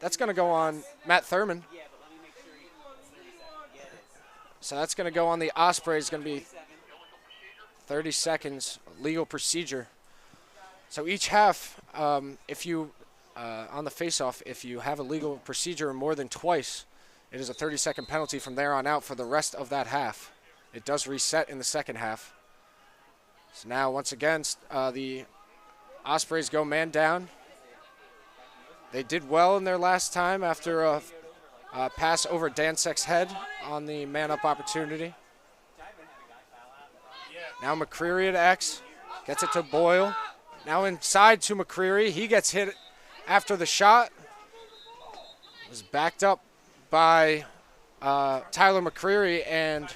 Speaker 1: Matt Thurman.
Speaker 2: yeah, but let me make sure it's 30 seconds. Yeah, it is.
Speaker 1: So that's going to go on the Ospreys. It's going to be 30 seconds legal procedure. So each half, if you on the face-off, if you have a legal procedure more than twice, it is a 30-second penalty from there on out for the rest of that half. It does reset in the second half. So now, once again, the Ospreys go man down. They did well in their last time after a pass over Dansek's head on the man-up opportunity. Now McCreary at X. Gets it to Boyle. Now inside to McCreary. He gets hit after the shot. Was backed up by Tyler McCreary, and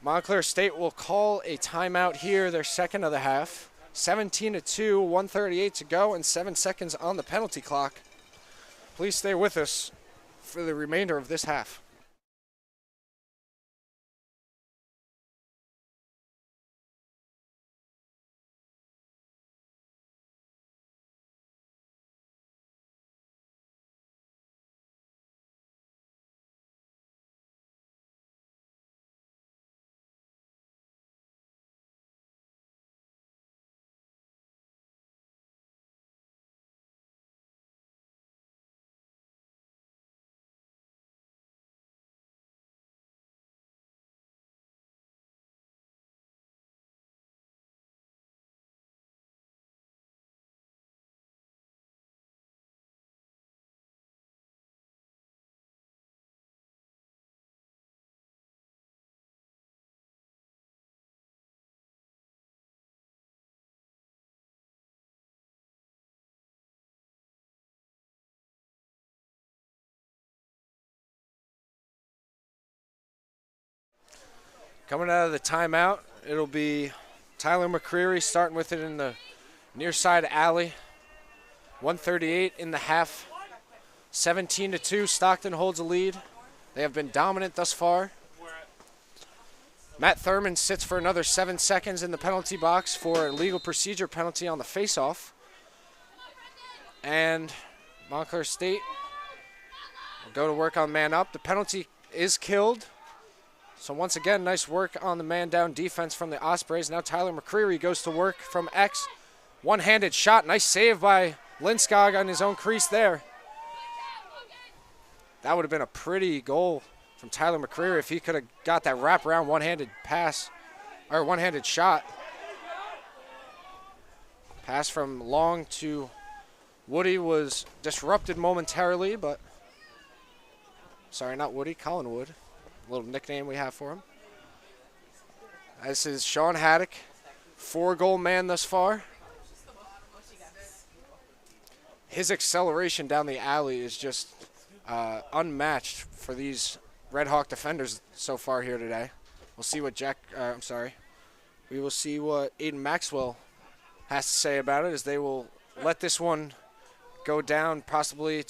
Speaker 1: Montclair State will call a timeout here, their 2nd of the half. 17-2, 1:38 to go, and 7 seconds on the penalty clock. Please stay with us for the remainder of this half. Coming out of the timeout, it'll be Tyler McCreary starting with it in the near side alley. 1:38 in the half. 17-2, Stockton holds a lead. They have been dominant thus far. Matt Thurman sits for another 7 seconds in the penalty box for a legal procedure penalty on the faceoff. And Montclair State will go to work on man up. The penalty is killed. So once again, nice work on the man down defense from the Ospreys. Now Tyler McCreary goes to work from X. One-handed shot. Nice save by Lindskog on his own crease there. That would have been a pretty goal from Tyler McCreary if he could have got that wraparound one-handed pass, or one-handed shot. Pass from Long to Woody was disrupted momentarily, but, sorry, not Woody, Colin Wood, a little nickname we have for him. This is Sean Haddock, 4-goal man thus far. His acceleration down the alley is just unmatched for these Red Hawk defenders so far here today. We'll see what we will see what Aiden Maxwell has to say about it, as they will let this one go down possibly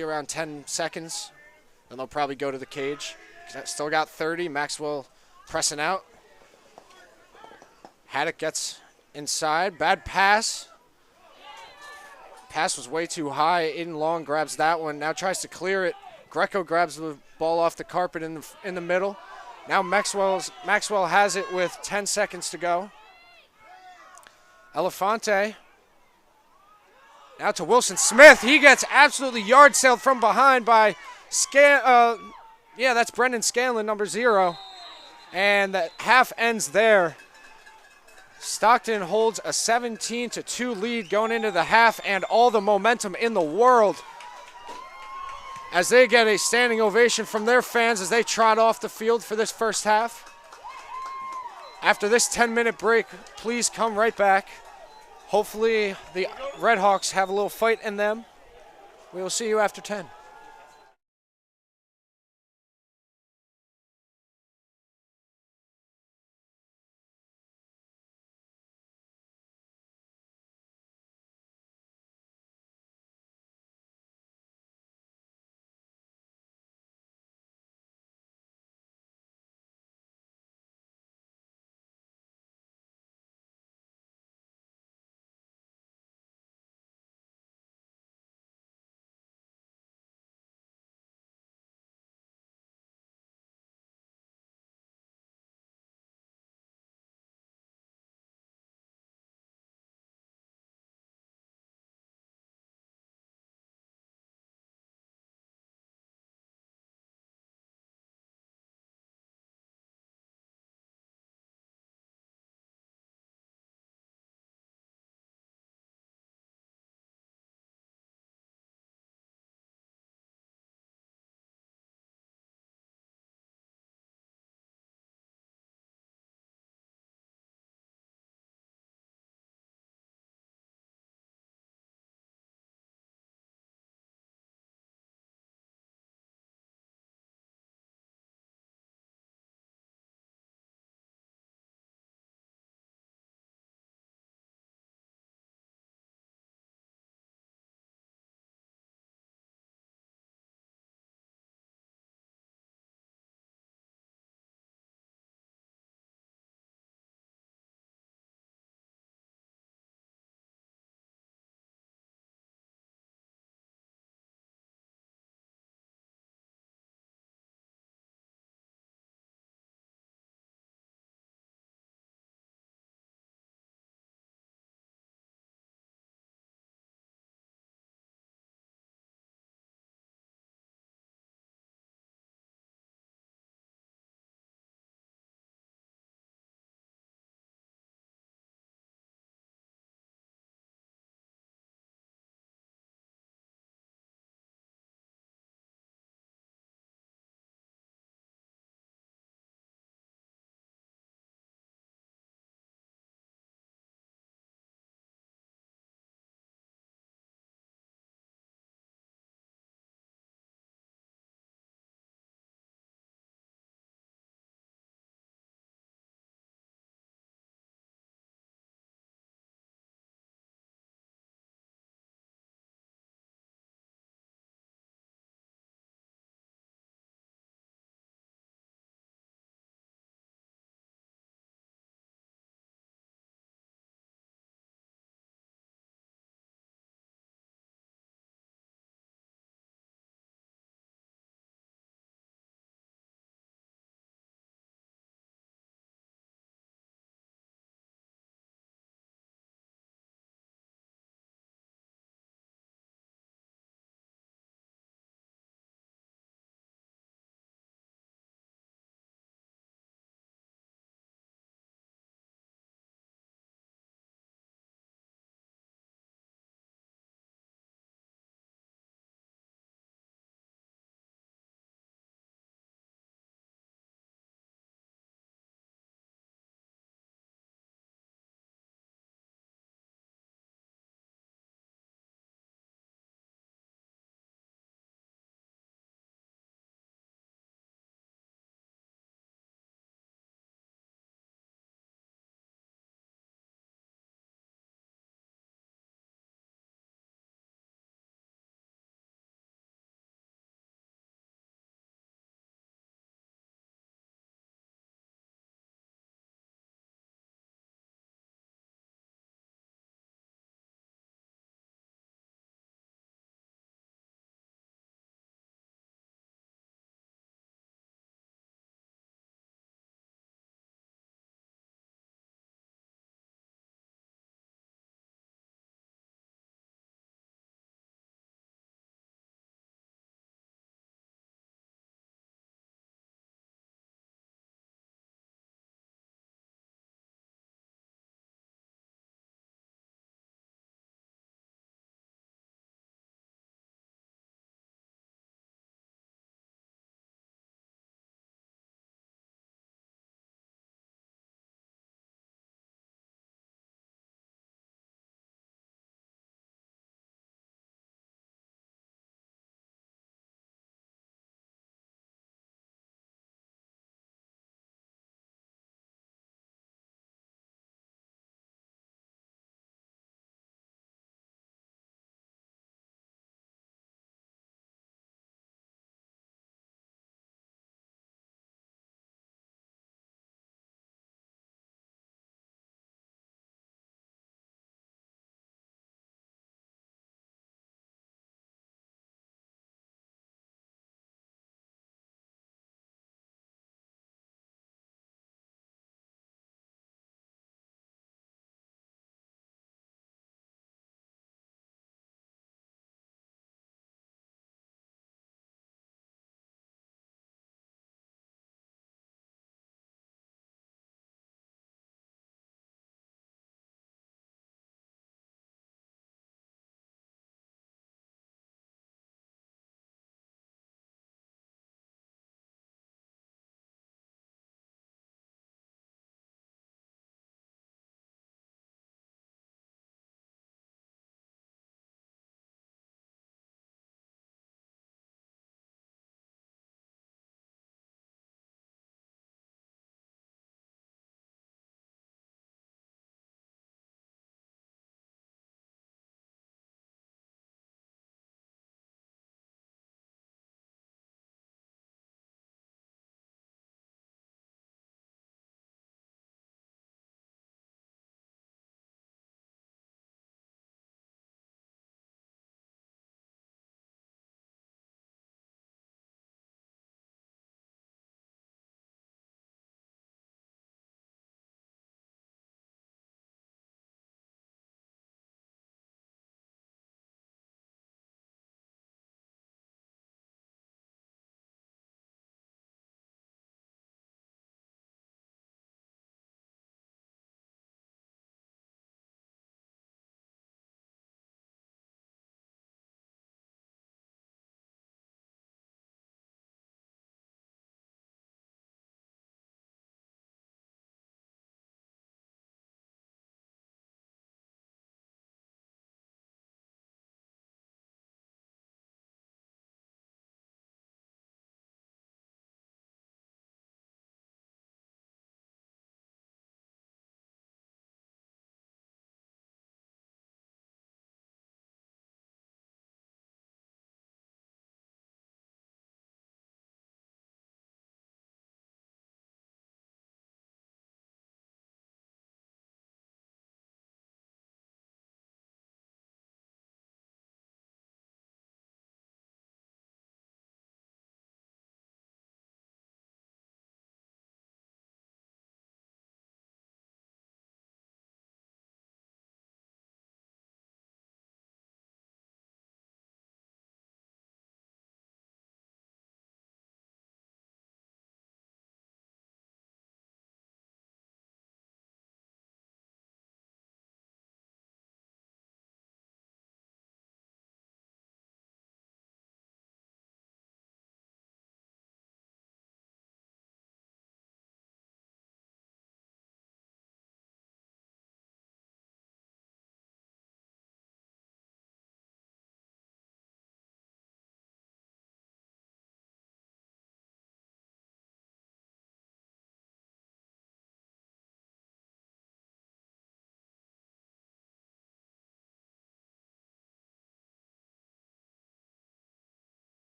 Speaker 1: around 10 seconds. Then they'll probably go to the cage. Still got 30. Maxwell pressing out. Haddock gets inside. Bad pass. Pass was way too high. Aiden Long grabs that one. Now tries to clear it. Greco grabs the ball off the carpet in the middle. Now Maxwell has it with 10 seconds to go. Elefante. Now to Wilson Smith. He gets absolutely yard sailed from behind by that's Brendan Scanlon, number 0. And that half ends there. Stockton holds a 17-2 lead going into the half, and all the momentum in the world as they get a standing ovation from their fans as they trot off the field for this first half. After this 10-minute break, please come right back. Hopefully the Red Hawks have a little fight in them. We will see you after 10.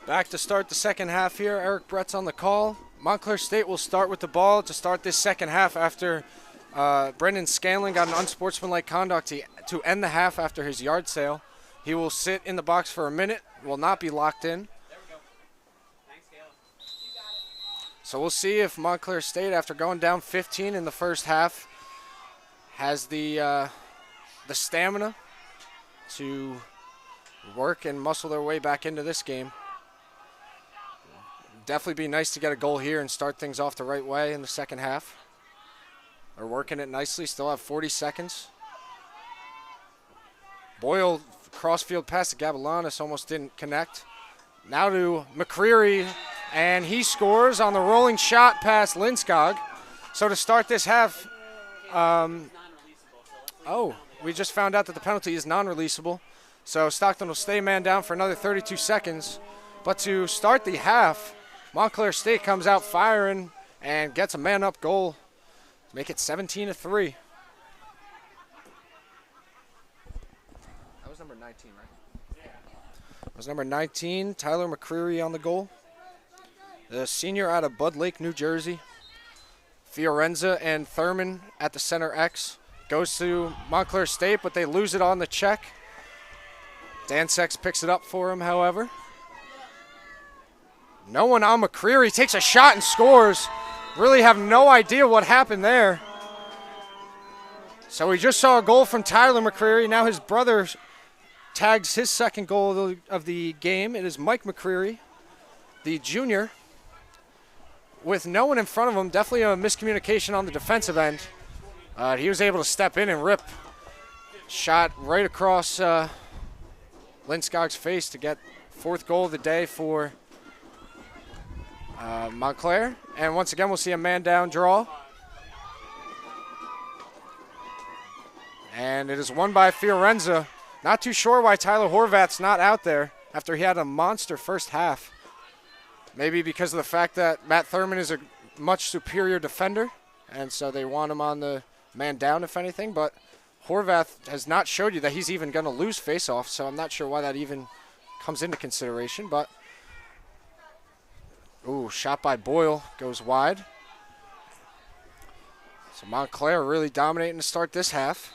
Speaker 1: Back to start the second half here. Eric Brett's on the call. Montclair State will start with the ball to start this second half after Brendan Scanlon got an unsportsmanlike conduct to end the half after his yard sale. He will sit in the box for a minute, will not be locked in.
Speaker 2: There we go. Thanks, Caleb.
Speaker 1: So we'll see if Montclair State, after going down 15 in the first half, has the stamina to work and muscle their way back into this game. Definitely be nice to get a goal here and start things off the right way in the second half. They're working it nicely, still have 40 seconds. Boyle, crossfield pass to Gavilanis, almost didn't connect. Now to McCreary, and he scores on the rolling shot past Lindskog. So to start this half, we just found out that the penalty is non-releasable. So Stockton will stay man down for another 32 seconds. But to start the half, Montclair State comes out firing and gets a man-up goal to make it 17-3. That was number 19, right? Yeah. That was number 19, Tyler McCreary on the goal. The senior out of Bud Lake, New Jersey. Fiorenza and Thurman at the center X. Goes to Montclair State, but they lose it on the check. Dan Sex picks it up for him, however. No one on McCreary, takes a shot and scores. Really have no idea what happened there. So we just saw a goal from Tyler McCreary. Now his brother tags his second goal of the game. It is Mike McCreary, the junior, with no one in front of him. Definitely a miscommunication on the defensive end. He was able to step in and rip. Shot right across Lindskog's face to get fourth goal of the day for Montclair. And once again, we'll see a man down draw. And it is won by Fiorenza. Not too sure why Tyler Horvath's not out there after he had a monster first half. Maybe because of the fact that Matt Thurman is a much superior defender, and so they want him on the man down, if anything. But Horvath has not showed you that he's even going to lose faceoff, so I'm not sure why that even comes into consideration. But ooh, shot by Boyle, goes wide. So Montclair really dominating to start this half,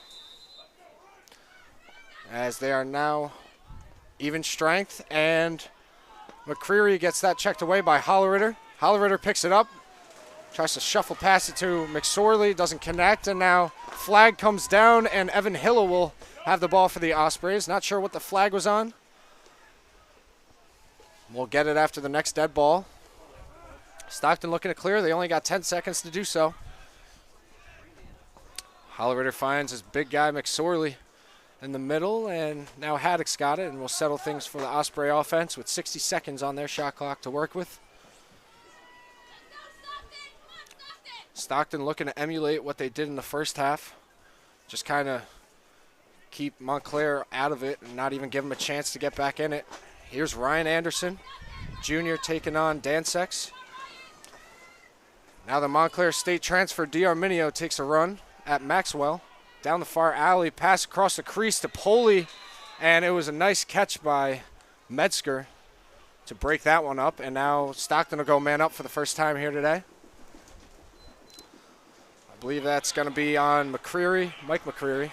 Speaker 1: as they are now even strength, and McCreary gets that checked away by Hollerritter. Hollerritter picks it up, tries to shuffle past it to McSorley, doesn't connect, and now flag comes down, and Evan Hilla will have the ball for the Ospreys. Not sure what the flag was on. We'll get it after the next dead ball. Stockton looking to clear. They only got 10 seconds to do so. Hollerritter finds his big guy McSorley in the middle, and now Haddock's got it, and we'll settle things for the Osprey offense with 60 seconds on their shot clock to work with. Stockton looking to emulate what they did in the first half. Just kind of keep Montclair out of it and not even give them a chance to get back in it. Here's Ryan Anderson, junior, taking on Dansex. Now the Montclair State transfer, D'Arminio, takes a run at Maxwell. Down the far alley, pass across the crease to Poli, and it was a nice catch by Metzger to break that one up. And now Stockton will go man up for the first time here today. I believe that's going to be on McCreary, Mike McCreary.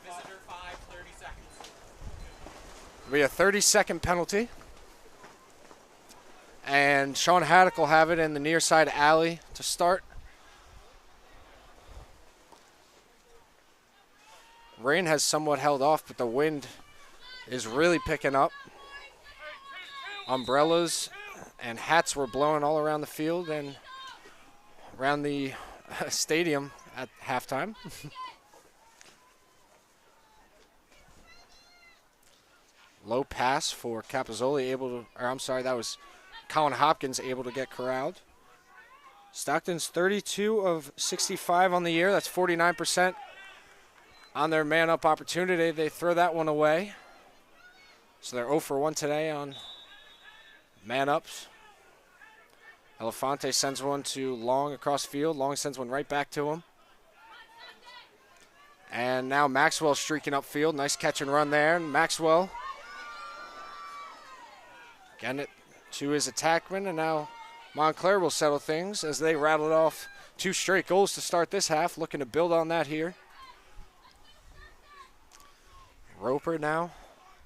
Speaker 2: Visitor 5, 30 seconds.
Speaker 1: It'll be a 30-second penalty. And Sean Haddock will have it in the near side alley to start. Rain has somewhat held off, but the wind is really picking up. Umbrellas and hats were blowing all around the field and around the stadium at halftime. Low pass for Capazzoli, that was Colin Hopkins able to get corralled. Stockton's 32 of 65 on the year. That's 49%. On their man-up opportunity, they throw that one away. So they're 0 for 1 today on man-ups. Elefante sends one to Long across field. Long sends one right back to him. And now Maxwell streaking upfield. Nice catch and run there. And Maxwell, again, to his attackman, and now Montclair will settle things as they rattled off 2 straight goals to start this half, looking to build on that here. Roper now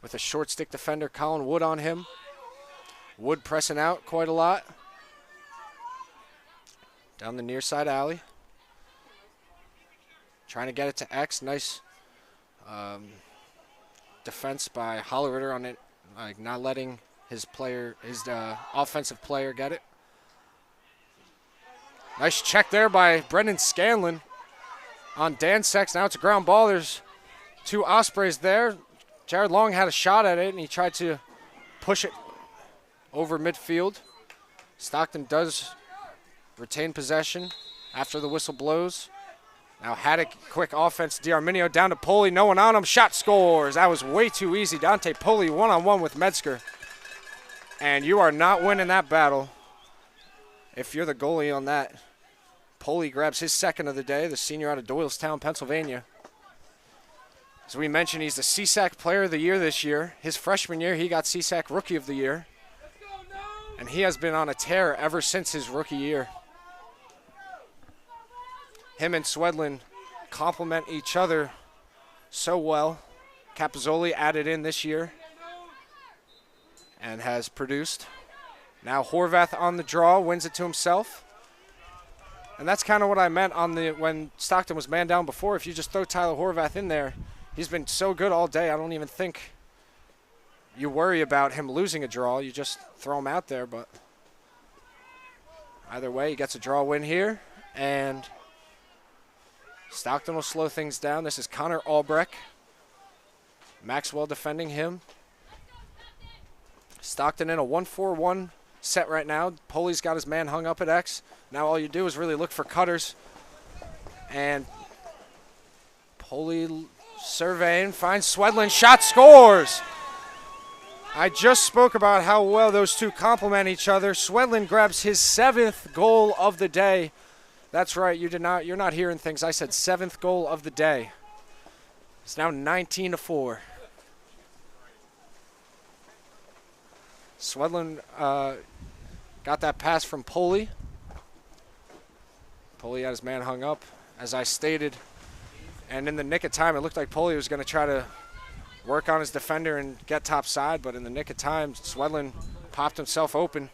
Speaker 1: with a short stick defender, Colin Wood on him. Wood pressing out quite a lot. Down the near side alley. Trying to get it to X. Nice defense by Hollerritter on it, like not letting his offensive player get it. Nice check there by Brendan Scanlon on Dan Sex. Now it's a ground ball. There's 2 Ospreys there. Jared Long had a shot at it, and he tried to push it over midfield. Stockton does retain possession after the whistle blows. Now Haddock, quick offense. D'Arminio down to Poli. No one on him. Shot scores. That was way too easy. Dante Poli one-on-one with Metzger. And you are not winning that battle if you're the goalie on that. Poli grabs his second of the day, the senior out of Doylestown, Pennsylvania. As we mentioned, he's the CSAC Player of the Year this year. His freshman year, he got CSAC Rookie of the Year. And he has been on a tear ever since his rookie year. Him and Swedlin complement each other so well. Capazzoli added in this year and has produced. Now Horvath on the draw, wins it to himself. And that's kind of what I meant on when Stockton was man down before. If you just throw Tyler Horvath in there, he's been so good all day. I don't even think you worry about him losing a draw. You just throw him out there. But either way, he gets a draw win here. And Stockton will slow things down. This is Connor Albrecht. Maxwell defending him. Stockton in a 1-4-1 set right now. Poli's got his man hung up at X. Now all you do is really look for cutters. And Poli surveying, finds Swedlin, shot, scores! I just spoke about how well those two complement each other. Swedlin grabs his 7th goal of the day. That's right, you're not hearing things. I said 7th goal of the day. It's now 19-4. Swedlin got that pass from Poli. Poli had his man hung up, as I stated. And in the nick of time, it looked like Poli was going to try to work on his defender and get top side, but in the nick of time, Swedlin popped himself open.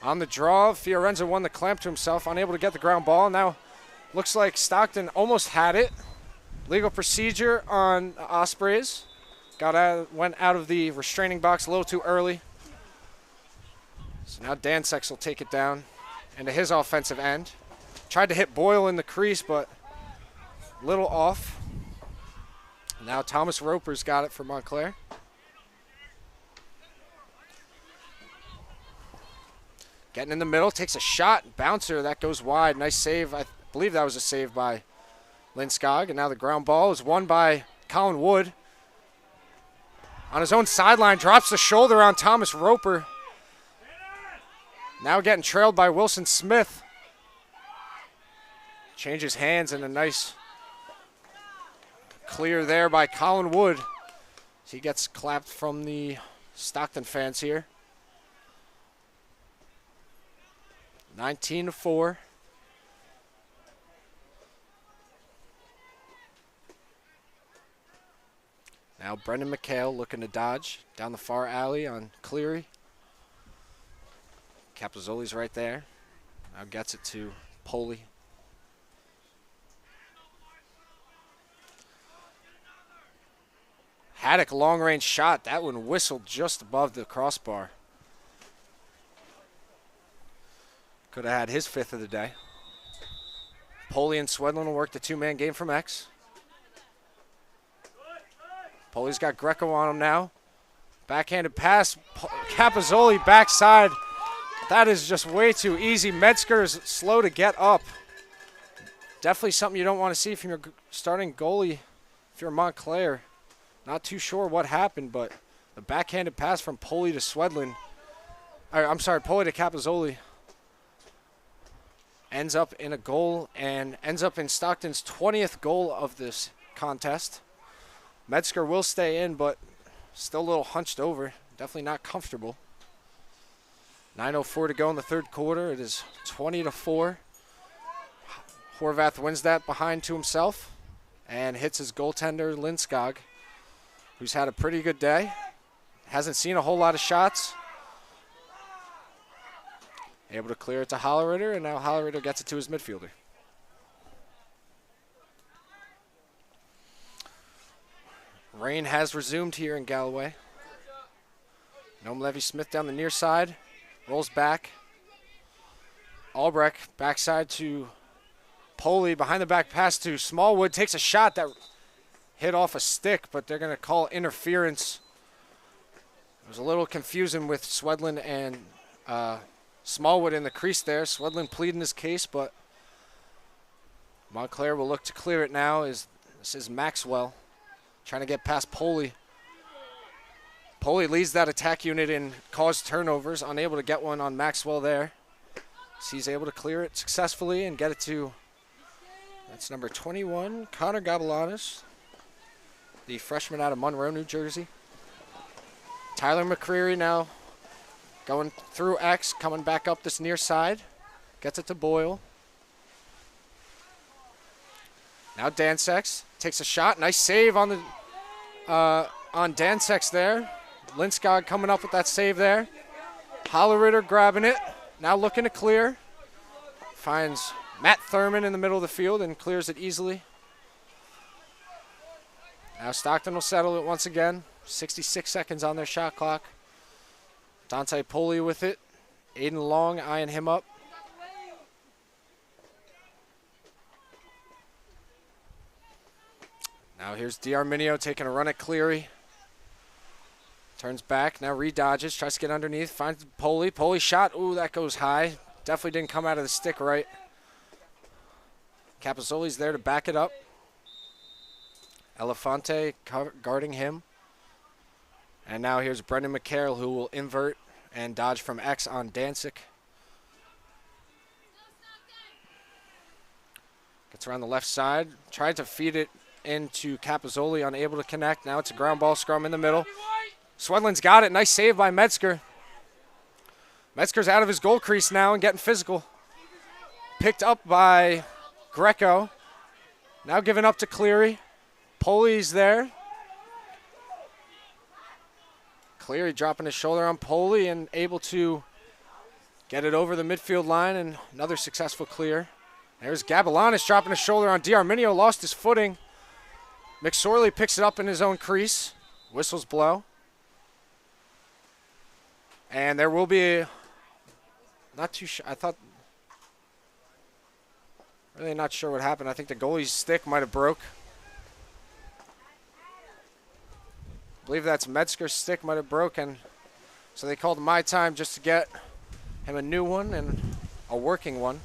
Speaker 1: On the draw, Fiorenza won the clamp to himself, unable to get the ground ball. Now, looks like Stockton almost had it. Legal procedure on Ospreys. Went out of the restraining box a little too early. So now Dansex will take it down into his offensive end. Tried to hit Boyle in the crease, but a little off. Now Thomas Roper's got it for Montclair. Getting in the middle, takes a shot, bouncer, that goes wide. Nice save. I believe that was a save by Lindskog. And now the ground ball is won by Colin Wood. On his own sideline, drops the shoulder on Thomas Roper. Now getting trailed by Wilson Smith. Changes hands and a nice clear there by Colin Wood. He gets clapped from the Stockton fans here. 19-4. Now Brendan McHale looking to dodge down the far alley on Cleary. Capazzoli's right there. Now gets it to Poli. Haddock long-range shot. That one whistled just above the crossbar. Could have had his 5th of the day. Poli and Swedlin will work the 2-man game from X. Poli's got Greco on him now. Backhanded pass. Capazzoli backside. That is just way too easy. Metzger is slow to get up. Definitely something you don't want to see from your starting goalie if you're Montclair. Not too sure what happened, but the backhanded pass from Poli to Swedlin. Poli to Capazzoli. Ends up in a goal and ends up in Stockton's 20th goal of this contest. Metzger will stay in, but still a little hunched over. Definitely not comfortable. 9:04 to go in the third quarter. It is 20-4. Horvath wins that behind to himself and hits his goaltender, Lindskog, who's had a pretty good day. Hasn't seen a whole lot of shots. Able to clear it to Holleritter, and now Holleritter gets it to his midfielder. Rain has resumed here in Galloway. Noam Levy-Smith down the near side, rolls back. Albrecht backside to Poli, behind the back pass to Smallwood, takes a shot that hit off a stick, but they're going to call interference. It was a little confusing with Swedlund and Smallwood in the crease there. Swedlund pleading his case, but Montclair will look to clear it now. This is Maxwell trying to get past Poli. Poli leads that attack unit and caused turnovers, unable to get one on Maxwell there. So he's able to clear it successfully and get it to, that's number 21, Connor Gabalanis, the freshman out of Monroe, New Jersey. Tyler McCreary now going through X, coming back up this near side. Gets it to Boyle. Now Dansex takes a shot. Nice save on the on Dansex there. Lindskog coming up with that save there. Holleritter grabbing it. Now looking to clear. Finds Matt Thurman in the middle of the field and clears it easily. Now Stockton will settle it once again. 66 seconds on their shot clock. Dante Poli with it. Aiden Long eyeing him up. Now here's D'Arminio taking a run at Cleary. Turns back, now re-dodges, tries to get underneath, finds Poli. Poli shot, ooh, that goes high. Definitely didn't come out of the stick right. Capazzoli's there to back it up. Elefante guarding him. And now here's Brendan McCarroll, who will invert and dodge from X on Danzig. Gets around the left side, tried to feed it into Capazzoli, unable to connect. Now it's a ground ball scrum in the middle. Swedlund's got it. Nice save by Metzger. Metzger's out of his goal crease now and getting physical. Picked up by Greco. Now given up to Cleary. Poli's there. Cleary dropping his shoulder on Poli and able to get it over the midfield line, and another successful clear. There's Gabalanis dropping his shoulder on D'Arminio, lost his footing. McSorley picks it up in his own crease. Whistles blow. And there will be not too sure. I thought, really not sure what happened. I think the goalie's stick might have broke. I believe that's Metzger's stick might have broken. So they called my time just to get him a new one and a working one.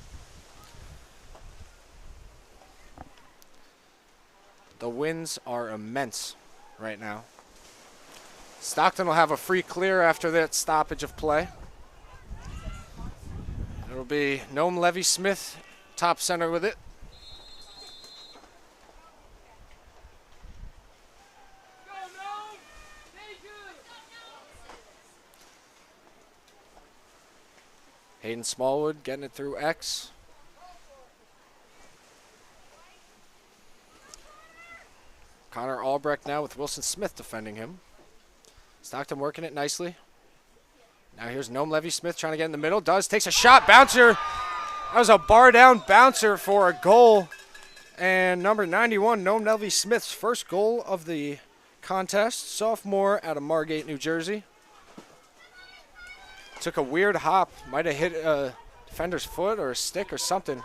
Speaker 1: The winds are immense right now. Stockton will have a free clear after that stoppage of play. It'll be Noam Levy-Smith, top center with it. Hayden Smallwood getting it through X. Connor Albrecht now with Wilson Smith defending him. Stockton working it nicely. Now here's Noam Levy-Smith trying to get in the middle. Takes a shot, bouncer. That was a bar down bouncer for a goal. And number 91, Noam Levy-Smith's first goal of the contest. Sophomore out of Margate, New Jersey. Took a weird hop. Might have hit a defender's foot or a stick or something.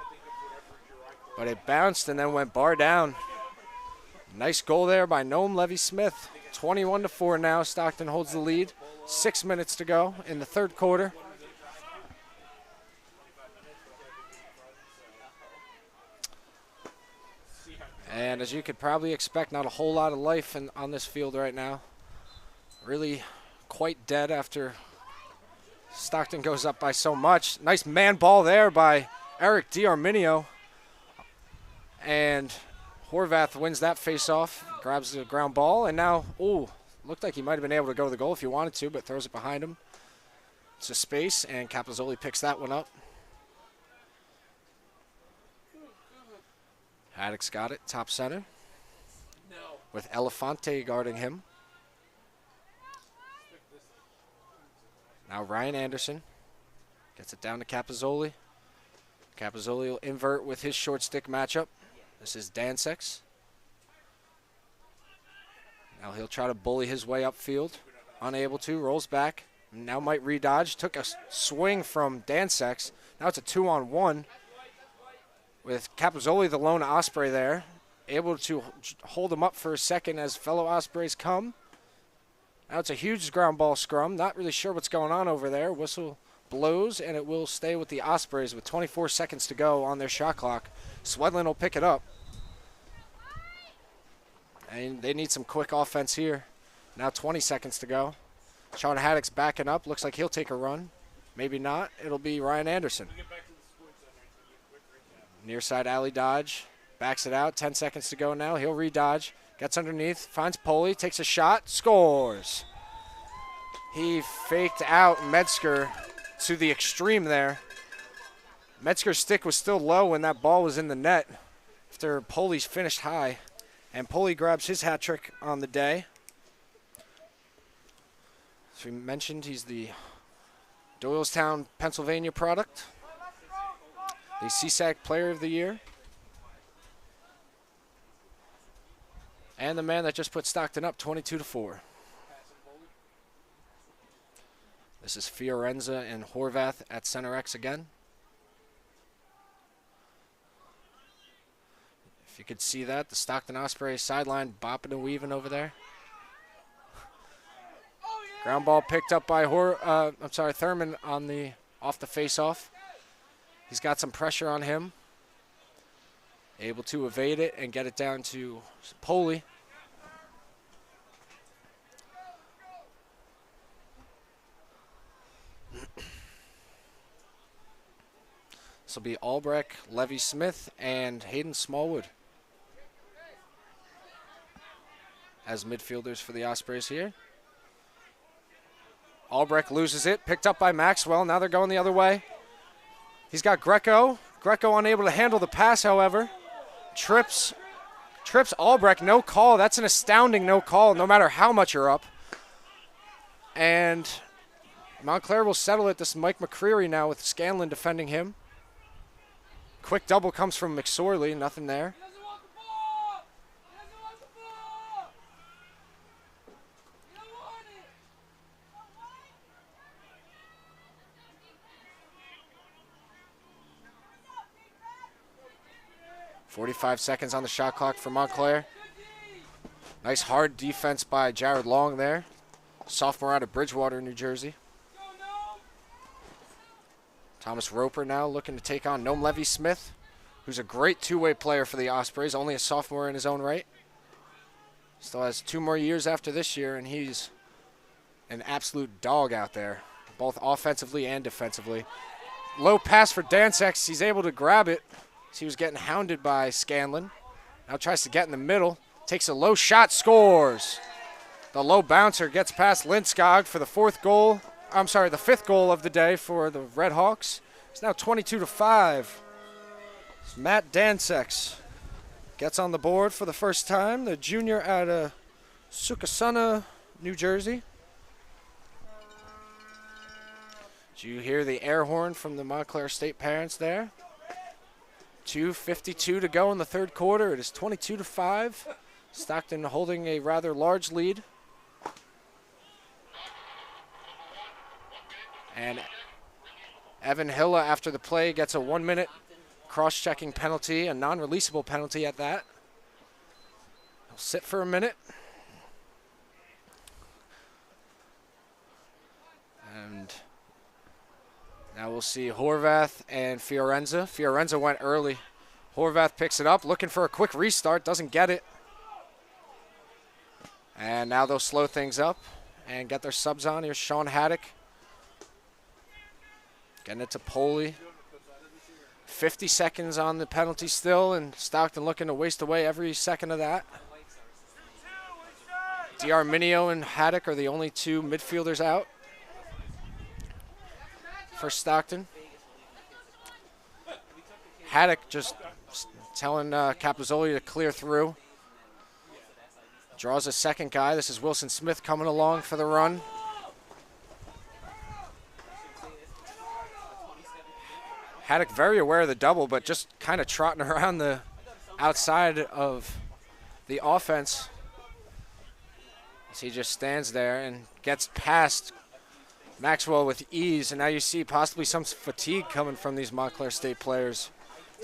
Speaker 1: But it bounced and then went bar down. Nice goal there by Noam Levy-Smith. 21-4 now. Stockton holds the lead. 6 minutes to go in the third quarter. And as you could probably expect, not a whole lot of life on this field right now. Really quite dead after Stockton goes up by so much. Nice man ball there by Eric D'Arminio. And Horvath wins that face-off, grabs the ground ball, and now, ooh, looked like he might have been able to go to the goal if he wanted to, but throws it behind him. to space, and Capazzoli picks that one up. Haddock's got it, top center. With Elefante guarding him. Now Ryan Anderson gets it down to Capazzoli. Capazzoli will invert with his short stick matchup. This is Dansex. Now he'll try to bully his way upfield. Unable to, rolls back. Now might redodge. Took a swing from Dansex. Now it's a 2-on-1 with Capazzoli, the lone Osprey there. Able to hold him up for a second as fellow Ospreys come. Now it's a huge ground ball scrum. Not really sure what's going on over there. Whistle blows, and it will stay with the Ospreys with 24 seconds to go on their shot clock. Swedlin will pick it up. And they need some quick offense here. Now 20 seconds to go. Sean Haddock's backing up. Looks like he'll take a run. Maybe not. It'll be Ryan Anderson. Near side alley dodge. Backs it out. 10 seconds to go now. He'll redodge. Gets underneath. Finds Poli. Takes a shot. Scores. He faked out Metzger to the extreme there. Metzger's stick was still low when that ball was in the net after Poli's finished high. And Poli grabs his hat trick on the day. As we mentioned, he's the Doylestown, Pennsylvania product. The CSAC Player of the Year. And the man that just put Stockton up 22-4. This is Fiorenza and Horvath at center X again. If you could see that, the Stockton Osprey sideline bopping and weaving over there. Ground ball picked up by Thurman on the off the face-off. He's got some pressure on him. Able to evade it and get it down to Poli. This will be Albrecht, Levy Smith, and Hayden Smallwood as midfielders for the Ospreys here. Albrecht loses it, picked up by Maxwell. Now they're going the other way. He's got Greco. Greco unable to handle the pass, however. Trips Albrecht, no call. That's an astounding no call, no matter how much you're up. And Montclair will settle it. This is Mike McCreary now with Scanlon defending him. Quick double comes from McSorley, nothing there. 45 seconds on the shot clock for Montclair. Nice hard defense by Jared Long there. Sophomore out of Bridgewater, New Jersey. Thomas Roper now looking to take on Noam Levy-Smith, who's a great two-way player for the Ospreys, only a sophomore in his own right. Still has 2 more years after this year, and he's an absolute dog out there, both offensively and defensively. Low pass for Dansex. He's able to grab it. He was getting hounded by Scanlon. Now tries to get in the middle. Takes a low shot, scores. The low bouncer gets past Lindskog for the 5th goal of the day for the Red Hawks. It's now 22-5. Matt Dansex gets on the board for the first time. The junior out of Sukasana, New Jersey. Did you hear the air horn from the Montclair State parents there? 2:52 to go in the 3rd quarter. It is 22-5. Stockton holding a rather large lead. And Evan Hilla, after the play, gets a 1-minute cross-checking penalty, a non-releasable penalty at that. He'll sit for a minute. And now we'll see Horvath and Fiorenza. Fiorenza went early. Horvath picks it up, looking for a quick restart, doesn't get it. And now they'll slow things up and get their subs on. Here's Sean Haddock. Getting it to Poli. 50 seconds on the penalty still, and Stockton looking to waste away every second of that. DR Minio and Haddock are the only 2 midfielders out. for Stockton. Haddock just telling Capazzoli to clear through. Draws a second guy. This is Wilson Smith coming along for the run. Haddock very aware of the double, but just kind of trotting around the outside of the offense. As he just stands there and gets past Maxwell with ease. And now you see possibly some fatigue coming from these Montclair State players.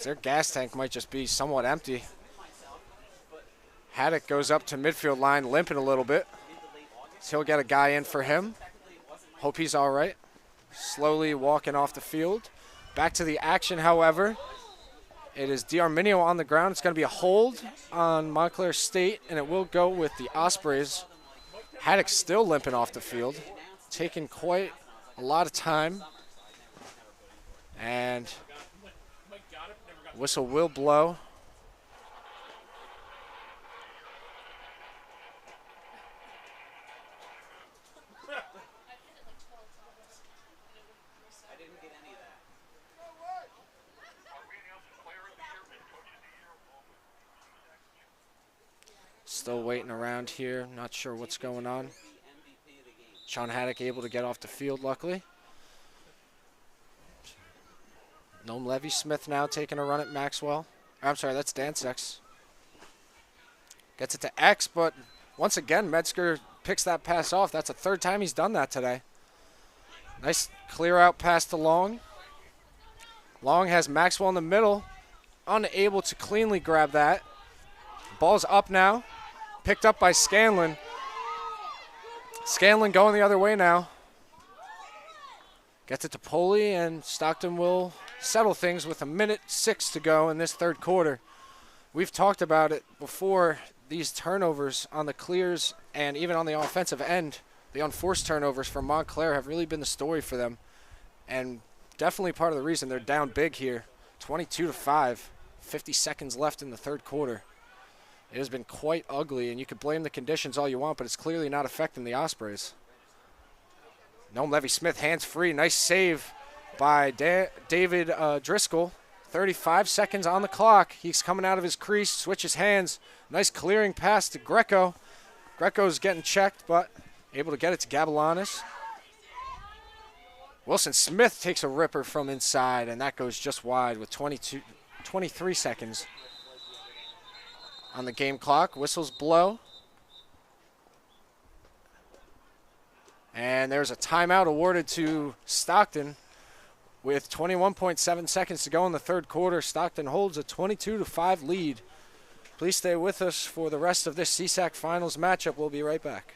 Speaker 1: Their gas tank might just be somewhat empty. Haddock goes up to midfield line, limping a little bit. So he'll get a guy in for him. Hope he's all right. Slowly walking off the field. Back to the action, however. It is D'Arminio on the ground. It's going to be a hold on Montclair State, and it will go with the Ospreys. Haddock still limping off the field, taking quite a lot of time. And whistle will blow. Still waiting around here. Not sure what's going on. Sean Haddock able to get off the field, luckily. Noam Levy-Smith now taking a run at Maxwell. I'm sorry, that's Dansex. Gets it to X, but once again, Metzger picks that pass off. That's the third time he's done that today. Nice clear out pass to Long. Long has Maxwell in the middle. Unable to cleanly grab that. Ball's up now. Picked up by Scanlon. Scanlon going the other way now. Gets it to Poli, and Stockton will settle things with 1:06 to go in this third quarter. We've talked about it before. These turnovers on the clears and even on the offensive end, the unforced turnovers from Montclair have really been the story for them, and definitely part of the reason they're down big here. 22-5, 50 seconds left in the third quarter. It has been quite ugly, and you could blame the conditions all you want, but it's clearly not affecting the Ospreys. Noam Levy-Smith, hands free. Nice save by David Driscoll. 35 seconds on the clock. He's coming out of his crease, switches hands. Nice clearing pass to Greco. Greco's getting checked, but able to get it to Gavilanis. Wilson Smith takes a ripper from inside, and that goes just wide with 23 seconds on the game clock. Whistles blow. And there's a timeout awarded to Stockton with 21.7 seconds to go in the third quarter. Stockton holds a 22-5 lead. Please stay with us for the rest of this CSAC Finals matchup. We'll be right back.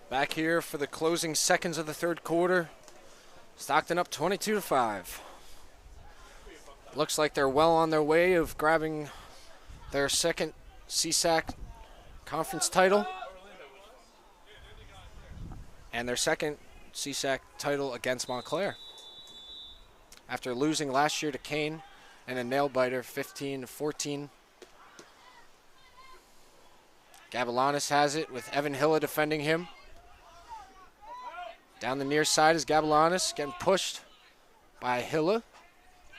Speaker 1: Back here for the closing seconds of the third quarter. Stockton up 22-5. Looks like they're well on their way of grabbing their second CSAC conference title and their second CSAC title against Montclair. After losing last year to Kane and a nail-biter 15-14. Gavilanis has it with Evan Hilla defending him. Down the near side is Gavilanis, getting pushed by Hilla.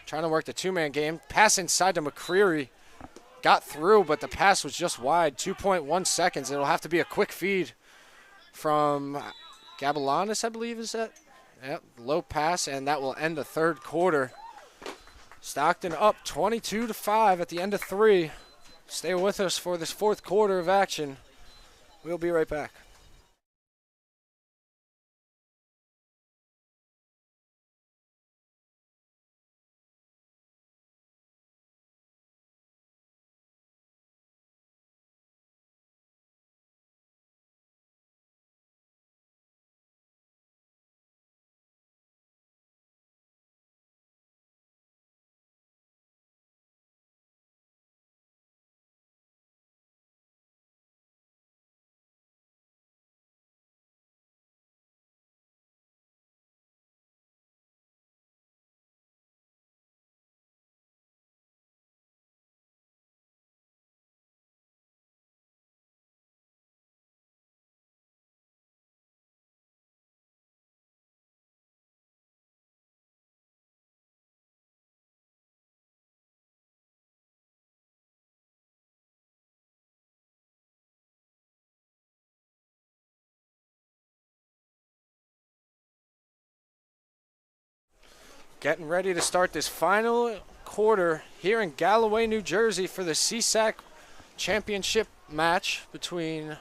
Speaker 1: Trying to work the two-man game. Pass inside to McCreary. Got through, but the pass was just wide. 2.1 seconds. It'll have to be a quick feed from Gavilanis, I believe, is that? Yep, low pass, and that will end the third quarter. Stockton up 22-5 at the end of 3. Stay with us for this fourth quarter of action. We'll be right back. Getting ready to start this final quarter here in Galloway, New Jersey for the CSAC championship match between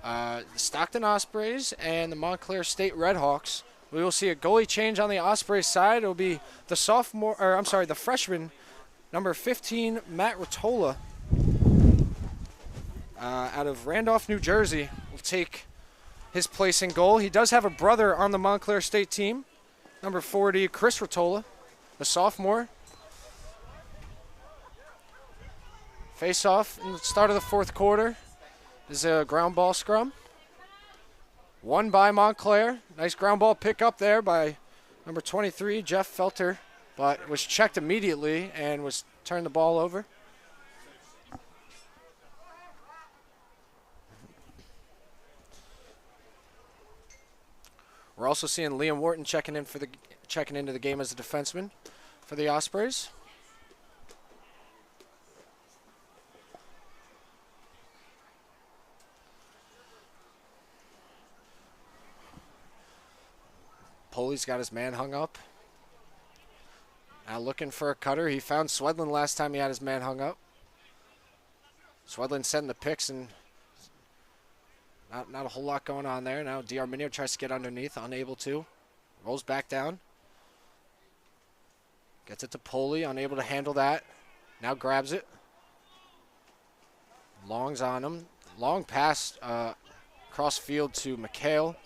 Speaker 1: the Stockton Ospreys and the Montclair State Redhawks. We will see a goalie change on the Ospreys side. It will be the the freshman, number 15, Matt Rottola, out of Randolph, New Jersey, will take his place in goal. He does have a brother on the Montclair State team, number 40, Chris Rottola, the sophomore. Face-off in the start of the fourth quarter is a ground ball scrum. Won by Montclair. Nice ground ball pick up there by number 23, Jeff Felter, but was checked immediately and was turned the ball over. We're also seeing Liam Wharton checking into the game as a defenseman for the Ospreys. Poley's got his man hung up. Now looking for a cutter. He found Swedlin last time he had his man hung up. Swedlin sending the picks and not a whole lot going on there. Now D'Arminio tries to get underneath, unable to. Rolls back down. Gets it to Poley, unable to handle that. Now grabs it. Long's on him. Long pass cross field to McHale.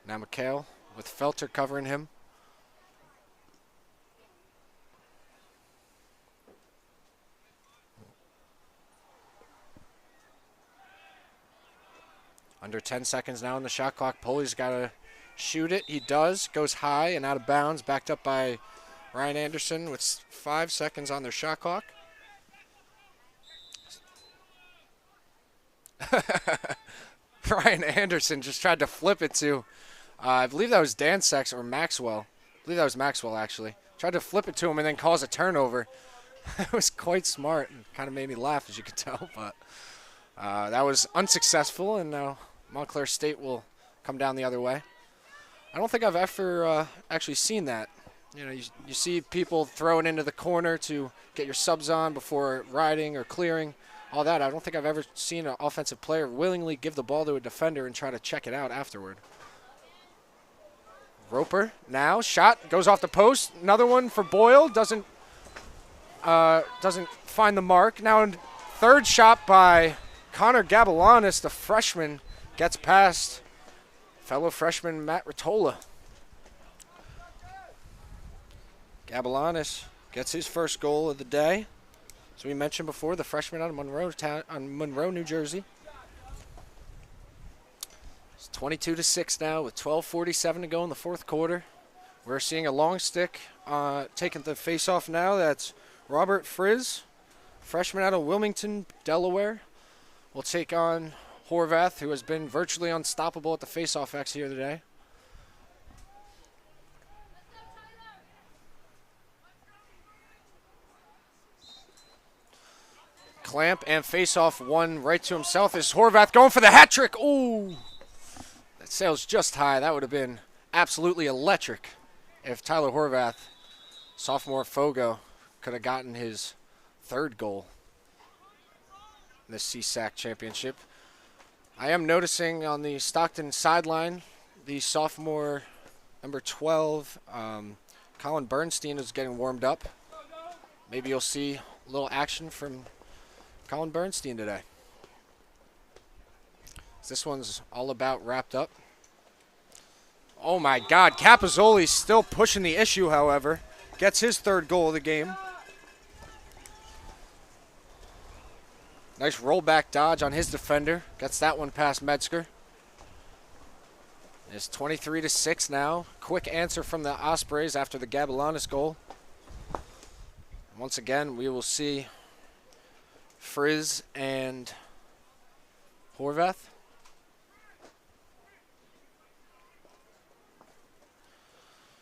Speaker 1: Now McHale with Felter covering him. Under 10 seconds now on the shot clock. Poley's got to shoot it. He does. Goes high and out of bounds. Backed up by Ryan Anderson with 5 seconds on their shot clock. Ryan Anderson just tried to flip it to, I believe that was Dan Sex or Maxwell. I believe that was Maxwell, actually. Tried to flip it to him and then cause a turnover. It was quite smart and kind of made me laugh, as you could tell. But that was unsuccessful, and now Montclair State will come down the other way. I don't think I've ever actually seen that. You know, you see people throw it into the corner to get your subs on before riding or clearing. All that. I don't think I've ever seen an offensive player willingly give the ball to a defender and try to check it out afterward. Roper now, shot, goes off the post. Another one for Boyle, doesn't find the mark. Now third shot by Connor Gabalanis, the freshman, gets past fellow freshman Matt Rottola. Gabalanis gets his first goal of the day. As we mentioned before, the freshman out of Monroe, New Jersey. It's 22-6 now with 12:47 to go in the fourth quarter. We're seeing a long stick taking the face-off now. That's Robert Frizz, freshman out of Wilmington, Delaware. Will take on Horvath, who has been virtually unstoppable at the face-off X here today. Clamp and face-off one right to himself is Horvath going for the hat trick. Ooh, that sails just high. That would have been absolutely electric if Tyler Horvath, sophomore Fogo, could have gotten his third goal. in the CSAC championship. I am noticing on the Stockton sideline, the sophomore number 12, Colin Bernstein, is getting warmed up. Maybe you'll see a little action from Colin Bernstein today. This one's all about wrapped up. Oh my God, Capazzoli still pushing the issue, however. Gets his third goal of the game. Nice rollback dodge on his defender. Gets that one past Metzger. It's 23-6 now. Quick answer from the Ospreys after the Gabilanis goal. Once again, we will see Frizz and Horvath.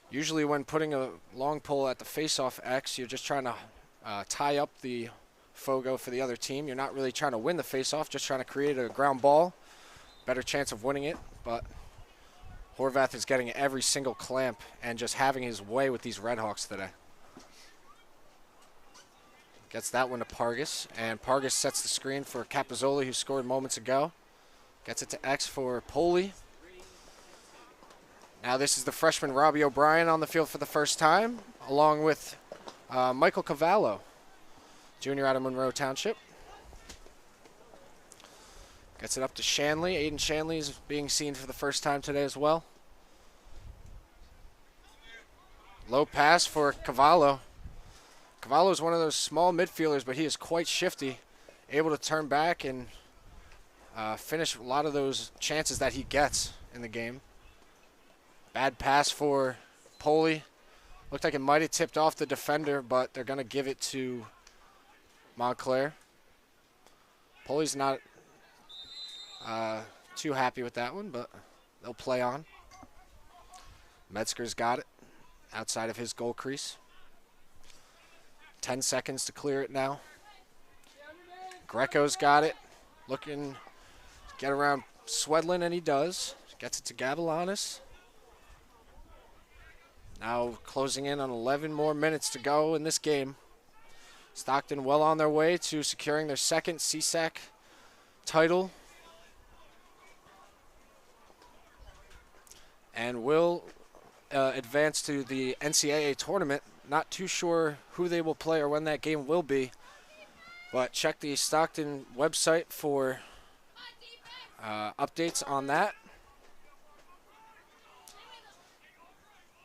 Speaker 1: Usually when putting a long pole at the face-off X, you're just trying to tie up the Fogo for the other team. You're not really trying to win the face-off, just trying to create a ground ball. Better chance of winning it, but Horvath is getting every single clamp and just having his way with these Redhawks today. Gets that one to Pargas, and Pargas sets the screen for Capazzoli, who scored moments ago. Gets it to X for Poli. Now this is the freshman Robbie O'Brien on the field for the first time, along with Michael Cavallo, junior out of Monroe Township. Gets it up to Shanley. Aiden Shanley is being seen for the first time today as well. Low pass for Cavallo. Cavallo is one of those small midfielders, but he is quite shifty, able to turn back and finish a lot of those chances that he gets in the game. Bad pass for Poli. Looked like it might have tipped off the defender, but they're going to give it to Montclair. Poli's not too happy with that one, but they'll play on. Metzger's got it outside of his goal crease. 10 seconds to clear it now. Greco's got it. Looking to get around Swedlin, and he does. Gets it to Gavilanis. Now closing in on 11 more minutes to go in this game. Stockton well on their way to securing their second CSAC title. And will advance to the NCAA tournament. Not too sure who they will play or when that game will be. But check the Stockton website for updates on that.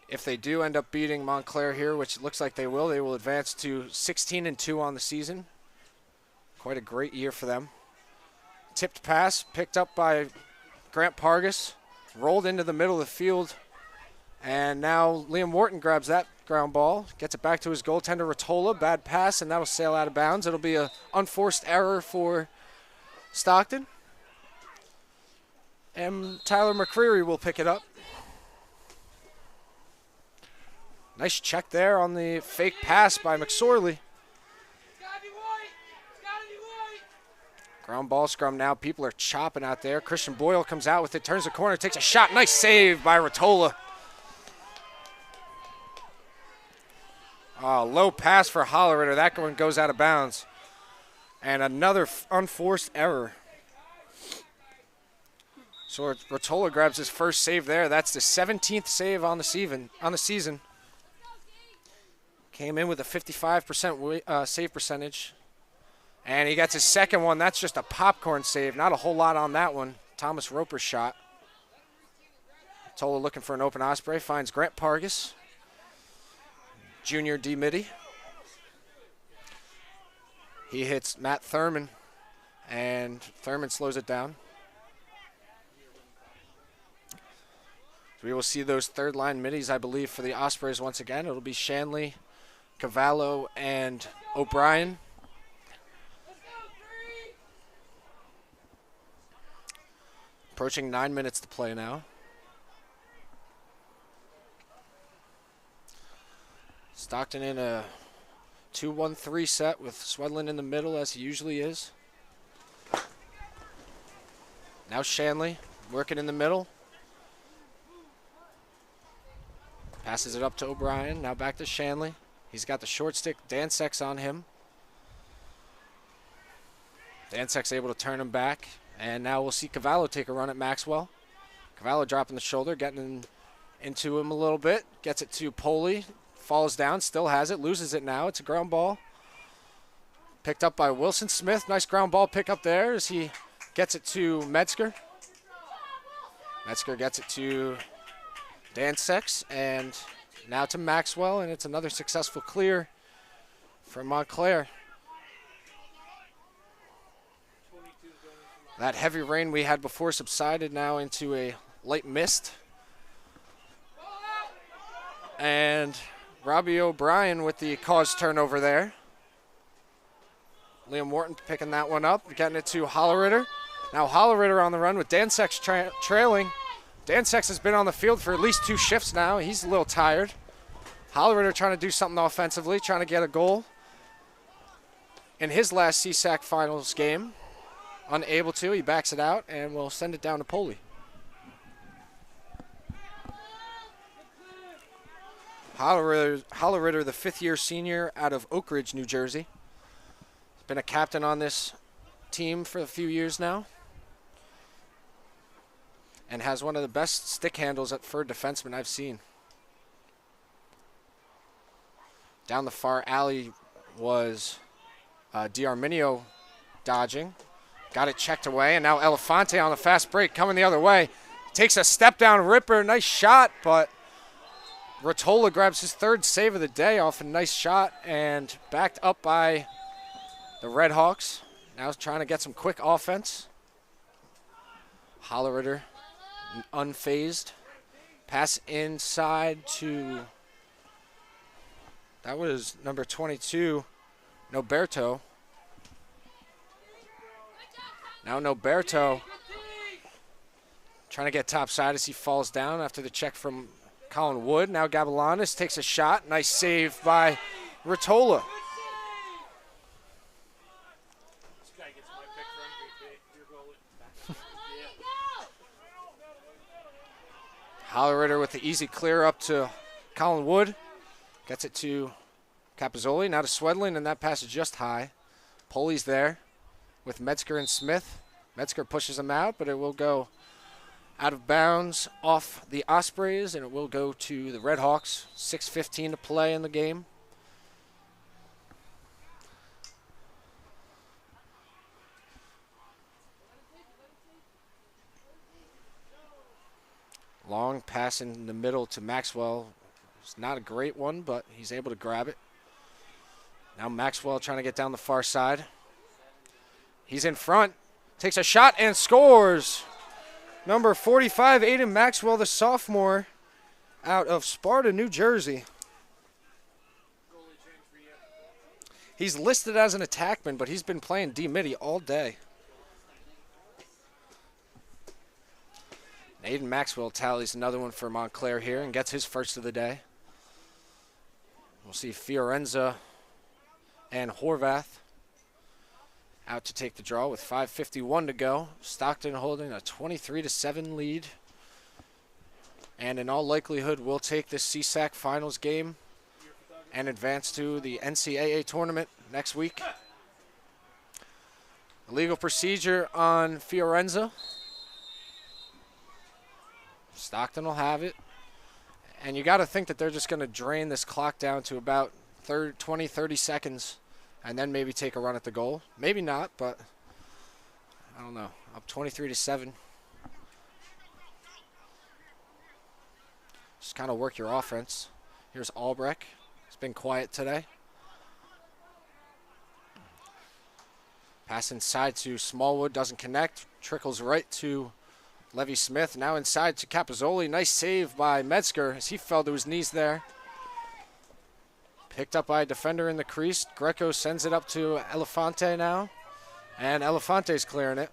Speaker 1: If they do end up beating Montclair here, which it looks like they will advance to 16-2 on the season. Quite a great year for them. Tipped pass, picked up by Grant Pargas, rolled into the middle of the field, and now Liam Wharton grabs that ground ball, gets it back to his goaltender Rotola. Bad pass, and that'll sail out of bounds. It'll be an unforced error for Stockton. And Tyler McCreary will pick it up. Nice check there on the fake pass by McSorley. Ground ball scrum now. People are chopping out there. Christian Boyle comes out with it, turns the corner, takes a shot. Nice save by Rotola. Low pass for Holleriter. That one goes out of bounds. And another unforced error. So Rotola grabs his first save there. That's the 17th save on the season. Came in with a 55% save percentage. And he gets his second one. That's just a popcorn save. Not a whole lot on that one. Thomas Roper's shot. Tola looking for an open Osprey. Finds Grant Pargas. Junior D-Midi. He hits Matt Thurman. And Thurman slows it down. So we will see those third line middies, I believe, for the Ospreys once again. It'll be Shanley, Cavallo, and O'Brien. Approaching 9 minutes to play now. Stockton in a 2-1-3 set with Swedlin in the middle as he usually is. Now Shanley working in the middle. Passes it up to O'Brien. Now back to Shanley. He's got the short stick. Dan Sex on him. Dansek's able to turn him back. And now we'll see Cavallo take a run at Maxwell. Cavallo dropping the shoulder, getting into him a little bit. Gets it to Poli. Falls down, still has it, loses it now. It's a ground ball. Picked up by Wilson Smith. Nice ground ball pick up there as he gets it to Metzger. Metzger gets it to Dansek, and now to Maxwell, and it's another successful clear from Montclair. That heavy rain we had before subsided now into a light mist. And Robbie O'Brien with the caused turnover there. Liam Morton picking that one up, getting it to Holleritter. Now Holleritter on the run with Dansek trailing. Dansek has been on the field for at least 2 shifts now. He's a little tired. Holleritter trying to do something offensively, trying to get a goal in his last CSAC finals game. Unable to, he backs it out and will send it down to Poli. Holleritter, the 5th-year senior out of Oak Ridge, New Jersey. He's been a captain on this team for a few years now and has one of the best stick handles for a defenseman I've seen. Down the far alley was D'Arminio dodging. Got it checked away, and now Elefante on the fast break coming the other way. Takes a step down ripper, nice shot, but Rotola grabs his 3rd save of the day off a nice shot and backed up by the Red Hawks. Now trying to get some quick offense. Holleritter unfazed. Pass inside to, that was number 22, Noberto. Now Noberto trying to get topside as he falls down after the check from Colin Wood. Now Gavilanis takes a shot. Nice save by Rotola. Holleritter with the easy clear up to Colin Wood. Gets it to Capazzoli. Now to Swedlin, and that pass is just high. Poli's there with Metzger and Smith. Metzger pushes him out, but it will go out of bounds off the Ospreys, and it will go to the Red Hawks. 6:15 to play in the game. Long pass in the middle to Maxwell. It's not a great one, but he's able to grab it. Now Maxwell trying to get down the far side. He's in front, takes a shot and scores. Number 45, Aiden Maxwell, the sophomore out of Sparta, New Jersey. He's listed as an attackman, but he's been playing D-midi all day. Aiden Maxwell tallies another one for Montclair here and gets his first of the day. We'll see Fiorenza and Horvath out to take the draw with 5:51 to go. Stockton holding a 23-7 lead. And in all likelihood will take this CSAC finals game and advance to the NCAA tournament next week. Illegal procedure on Fiorenza. Stockton will have it. And you got to think that they're just going to drain this clock down to about 20, 30 seconds and then maybe take a run at the goal. Maybe not, but I don't know. Up 23-7. Just kind of work your offense. Here's Albrecht. It's been quiet today. Pass inside to Smallwood, doesn't connect. Trickles right to Levy Smith. Now inside to Capazzoli. Nice save by Metzger as he fell to his knees there. Picked up by a defender in the crease. Greco sends it up to Elefante now. And Elefante's clearing it.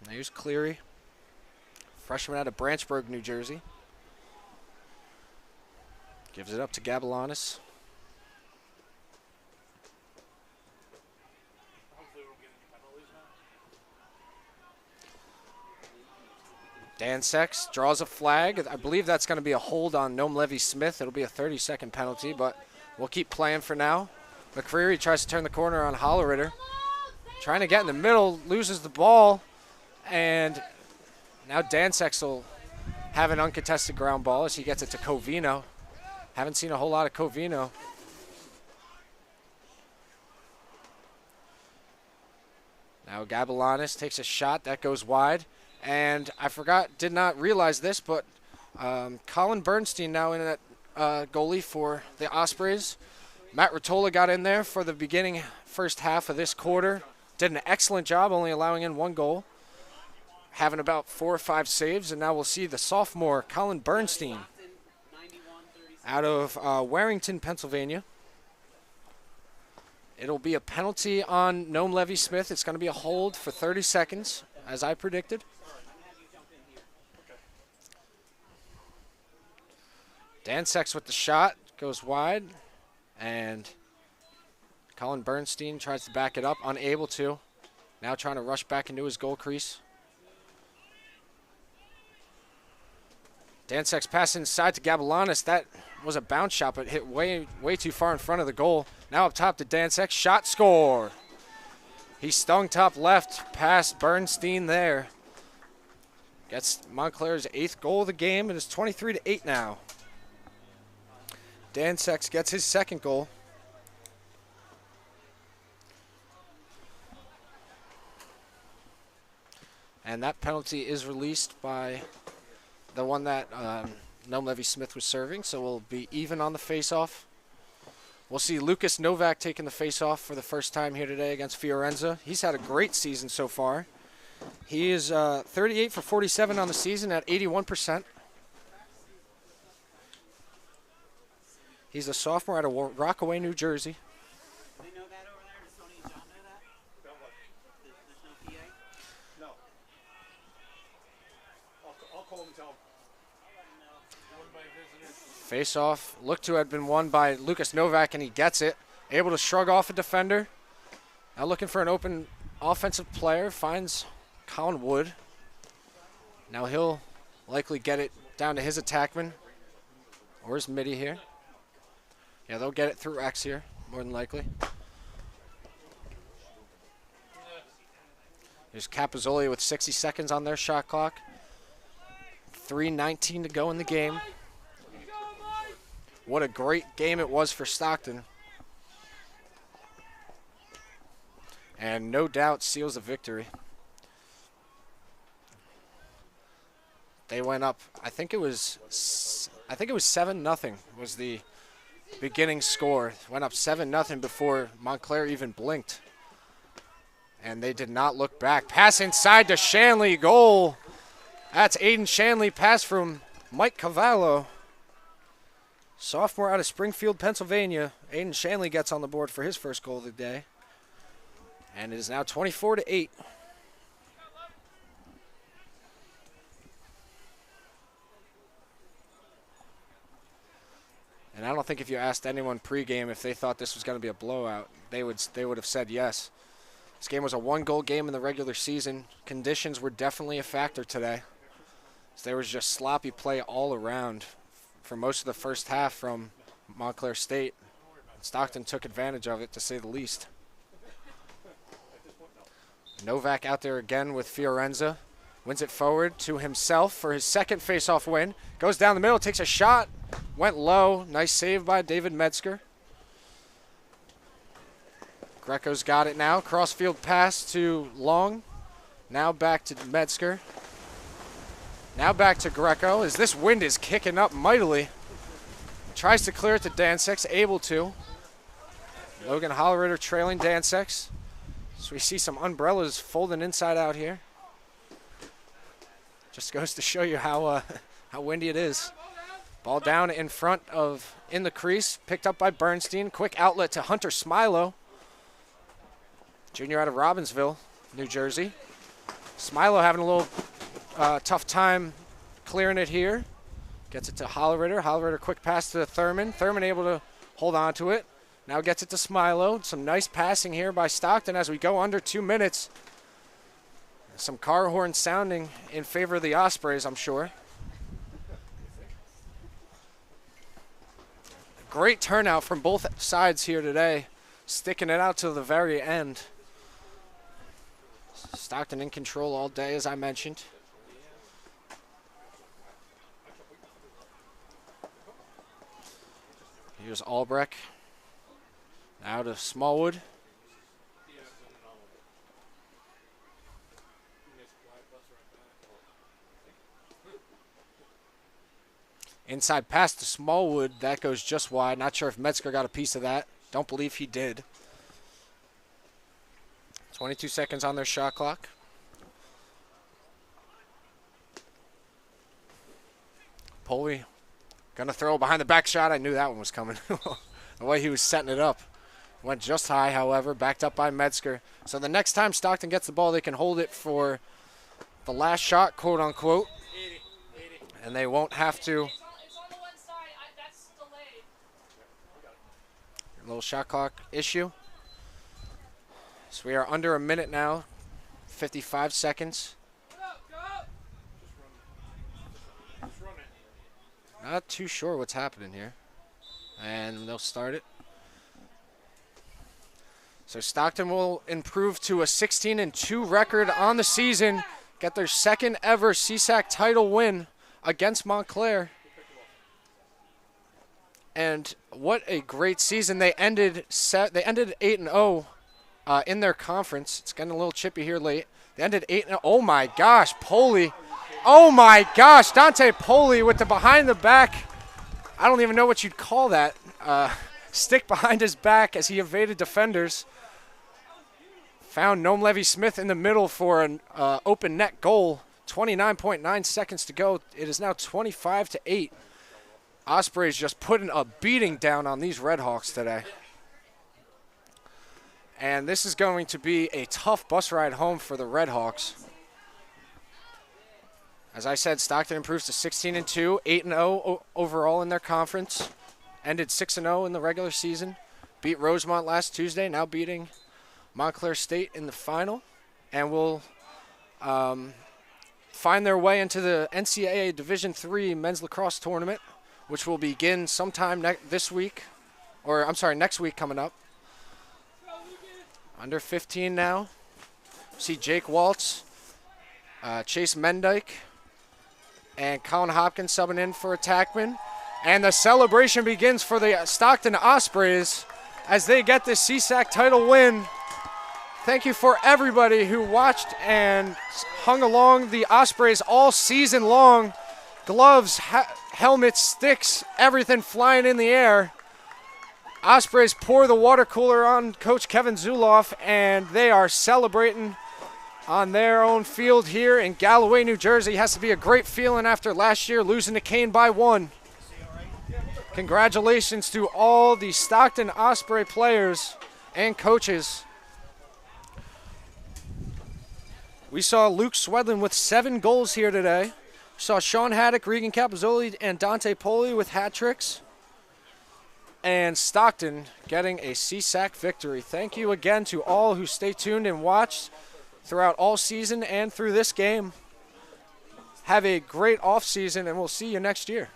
Speaker 1: Here's Cleary. Freshman out of Branchburg, New Jersey. Gives it up to Gavilanis. Dansek draws a flag. I believe that's going to be a hold on Noam Levy-Smith. It'll be a 30-second penalty, but We'll keep playing for now. McCreary tries to turn the corner on Hollerritter. Trying to get in the middle, loses the ball. And now Dansex will have an uncontested ground ball as he gets it to Covino. Haven't seen a whole lot of Covino. Now Gabilanis takes a shot. That goes wide. And I did not realize this, but Colin Bernstein now in at goalie for the Ospreys. Matt Rottola got in there for the beginning first half of this quarter. Did an excellent job, only allowing in 1 goal. Having about 4 or 5 saves, and now we'll see the sophomore Colin Bernstein out of Warrington, Pennsylvania. It'll be a penalty on Noam Levy-Smith. It's going to be a hold for 30 seconds, as I predicted. Dansex with the shot, goes wide, and Colin Bernstein tries to back it up, unable to. Now trying to rush back into his goal crease. Dansex pass inside to Gabilanis. That was a bounce shot, but hit way too far in front of the goal. Now up top to Dansex. Shot, score. He stung top left past Bernstein there. Gets Montclair's 8th goal of the game, and it's 23-8 now. Dansex gets his 2nd goal. And that penalty is released by the one that Noam Levy-Smith was serving, so we'll be even on the face-off. We'll see Lucas Novak taking the face-off for the first time here today against Fiorenza. He's had a great season so far. He is 38 for 47 on the season at 81%. He's a sophomore out of Rockaway, New Jersey.
Speaker 2: Do they know that over there? Does Tony and John know that?
Speaker 3: About what?
Speaker 2: There's no PA?
Speaker 3: No. I'll call him and tell him.
Speaker 1: Face-off looked to have been won by Lucas Novak, and he gets it. Able to shrug off a defender. Now looking for an open offensive player. Finds Colin Wood. Now he'll likely get it down to his attackman. Or his midi here. Yeah, they'll get it through X here, more than likely. There's Capazzoli with 60 seconds on their shot clock. 3:19 to go in the game. What a great game it was for Stockton. And no doubt seals the victory. They went up, I think it was 7-0 was the beginning score. Went up 7-0 before Montclair even blinked. And they did not look back. Pass inside to Shanley, goal. That's Aiden Shanley, pass from Mike Cavallo. Sophomore out of Springfield, Pennsylvania. Aiden Shanley gets on the board for his first goal of the day. And it is now 24-8. And I don't think if you asked anyone pregame if they thought this was going to be a blowout, they would have said yes. This game was a 1-goal game in the regular season. Conditions were definitely a factor today. So there was just sloppy play all around for most of the first half from Montclair State. Stockton took advantage of it, to say the least. Novak out there again with Fiorenza. Wins it forward to himself for his 2nd face-off win. Goes down the middle, takes a shot. Went low. Nice save by David Metzger. Greco's got it now. Crossfield pass to Long. Now back to Metzger. Now back to Greco as this wind is kicking up mightily. Tries to clear it to Dansex, able to. Logan Hollerritter trailing Dansex. So we see some umbrellas folding inside out here. Just goes to show you how windy it is. Ball down in front in the crease, picked up by Bernstein. Quick outlet to Hunter Smilo. Junior out of Robbinsville, New Jersey. Smilo having a little tough time clearing it here. Gets it to Hollerritter. Hollerritter quick pass to Thurman. Thurman able to hold on to it. Now gets it to Smilo. Some nice passing here by Stockton as we go under 2 minutes. Some car horns sounding in favor of the Ospreys, I'm sure. great turnout from both sides here today, sticking it out to the very end. Stockton in control all day, as I mentioned. Here's Albrecht. Now to Smallwood. Inside pass to Smallwood. That goes just wide. Not sure if Metzger got a piece of that. Don't believe he did. 22 seconds on their shot clock. Poley gonna throw behind the back shot. I knew that one was coming. The way he was setting it up. Went just high, however, backed up by Metzger. So the next time Stockton gets the ball, they can hold it for the last shot, quote unquote. And they won't have to.
Speaker 2: It's on the one side. That's delayed.
Speaker 1: A little shot clock issue. So we are under a minute now. 55 seconds. Not too sure what's happening here. And they'll start it. So Stockton will improve to a 16-2 record on the season. Get their second ever CSAC title win against Montclair. And what a great season. They ended 8-0 in their conference. It's getting a little chippy here late. They ended 8-0. Oh my gosh, Poley. Oh my gosh, Dante Poley with the behind the back. I don't even know what you'd call that. Stick behind his back as he evaded defenders. Found Noam Levy-Smith in the middle for an open net goal. 29.9 seconds to go. It is now 25-8. Osprey's just putting a beating down on these Redhawks today. And this is going to be a tough bus ride home for the Redhawks. As I said, Stockton improves to 16-2, 8-0 overall in their conference. Ended 6-0 in the regular season. Beat Rosemont last Tuesday, now beating Montclair State in the final. And will find their way into the NCAA Division III men's lacrosse tournament, which will begin sometime next week coming up. Under 15 now. See Jake Waltz, Chase Mendyke, and Colin Hopkins subbing in for attackman. And the celebration begins for the Stockton Ospreys as they get this CSAC title win. Thank you for everybody who watched and hung along the Ospreys all season long. Gloves, helmets, sticks, everything flying in the air. Ospreys pour the water cooler on Coach Kevin Zuloff, and they are celebrating on their own field here in Galloway, New Jersey. Has to be a great feeling after last year losing to Kane by 1. Congratulations to all the Stockton Osprey players and coaches. We saw Luke Swedlin with 7 goals here today. We saw Sean Haddock, Regan Capazzoli, and Dante Poley with hat tricks. And Stockton getting a CSAC victory. Thank you again to all who stay tuned and watched throughout all season and through this game. Have a great off season, and we'll see you next year.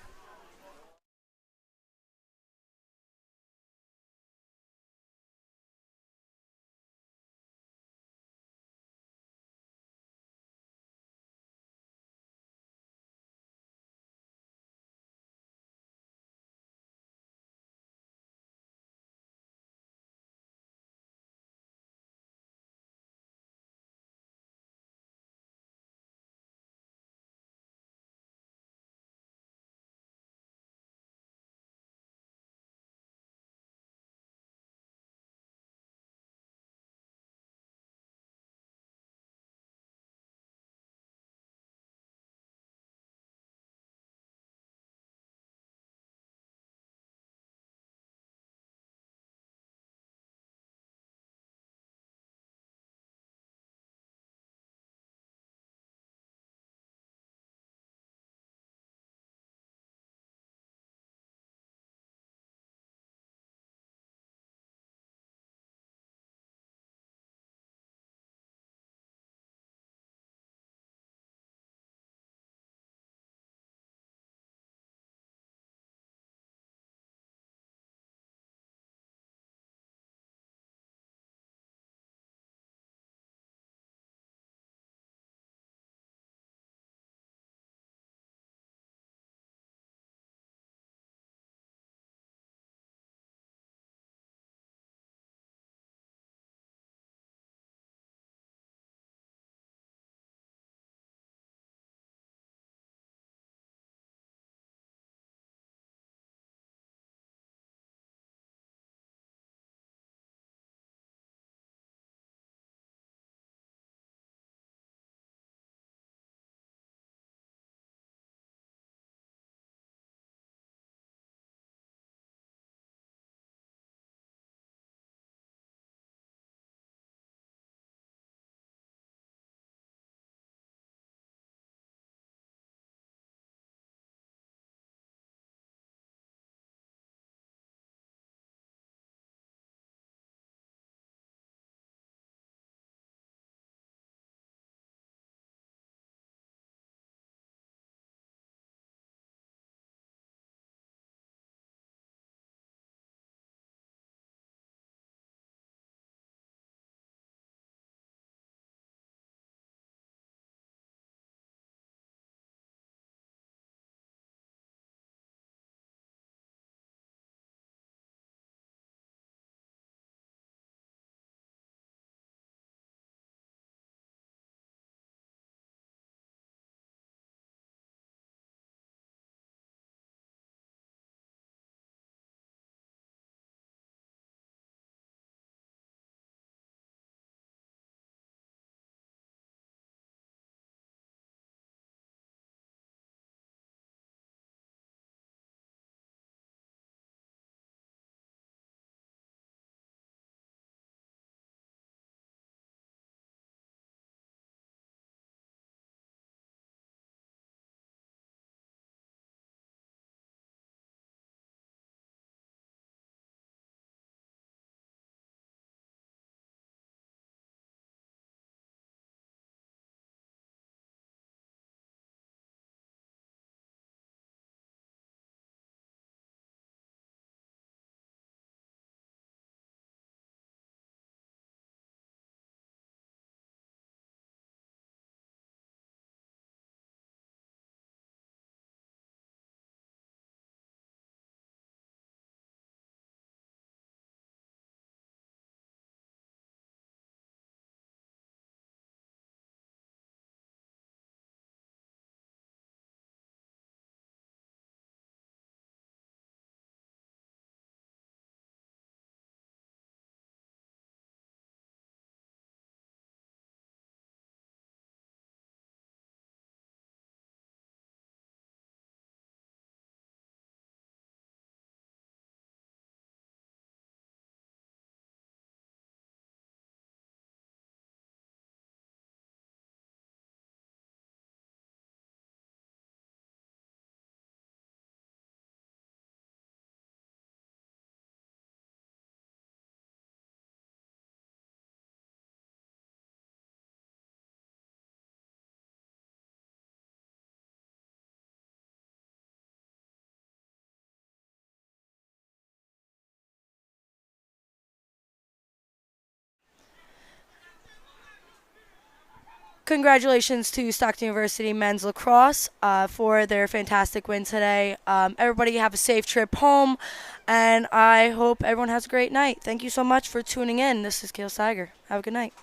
Speaker 3: congratulations to Stockton University men's lacrosse for their fantastic win today. Everybody have a safe trip home, and I hope everyone has a great night. Thank you so much for tuning in. This is Kale Steiger. Have a good night.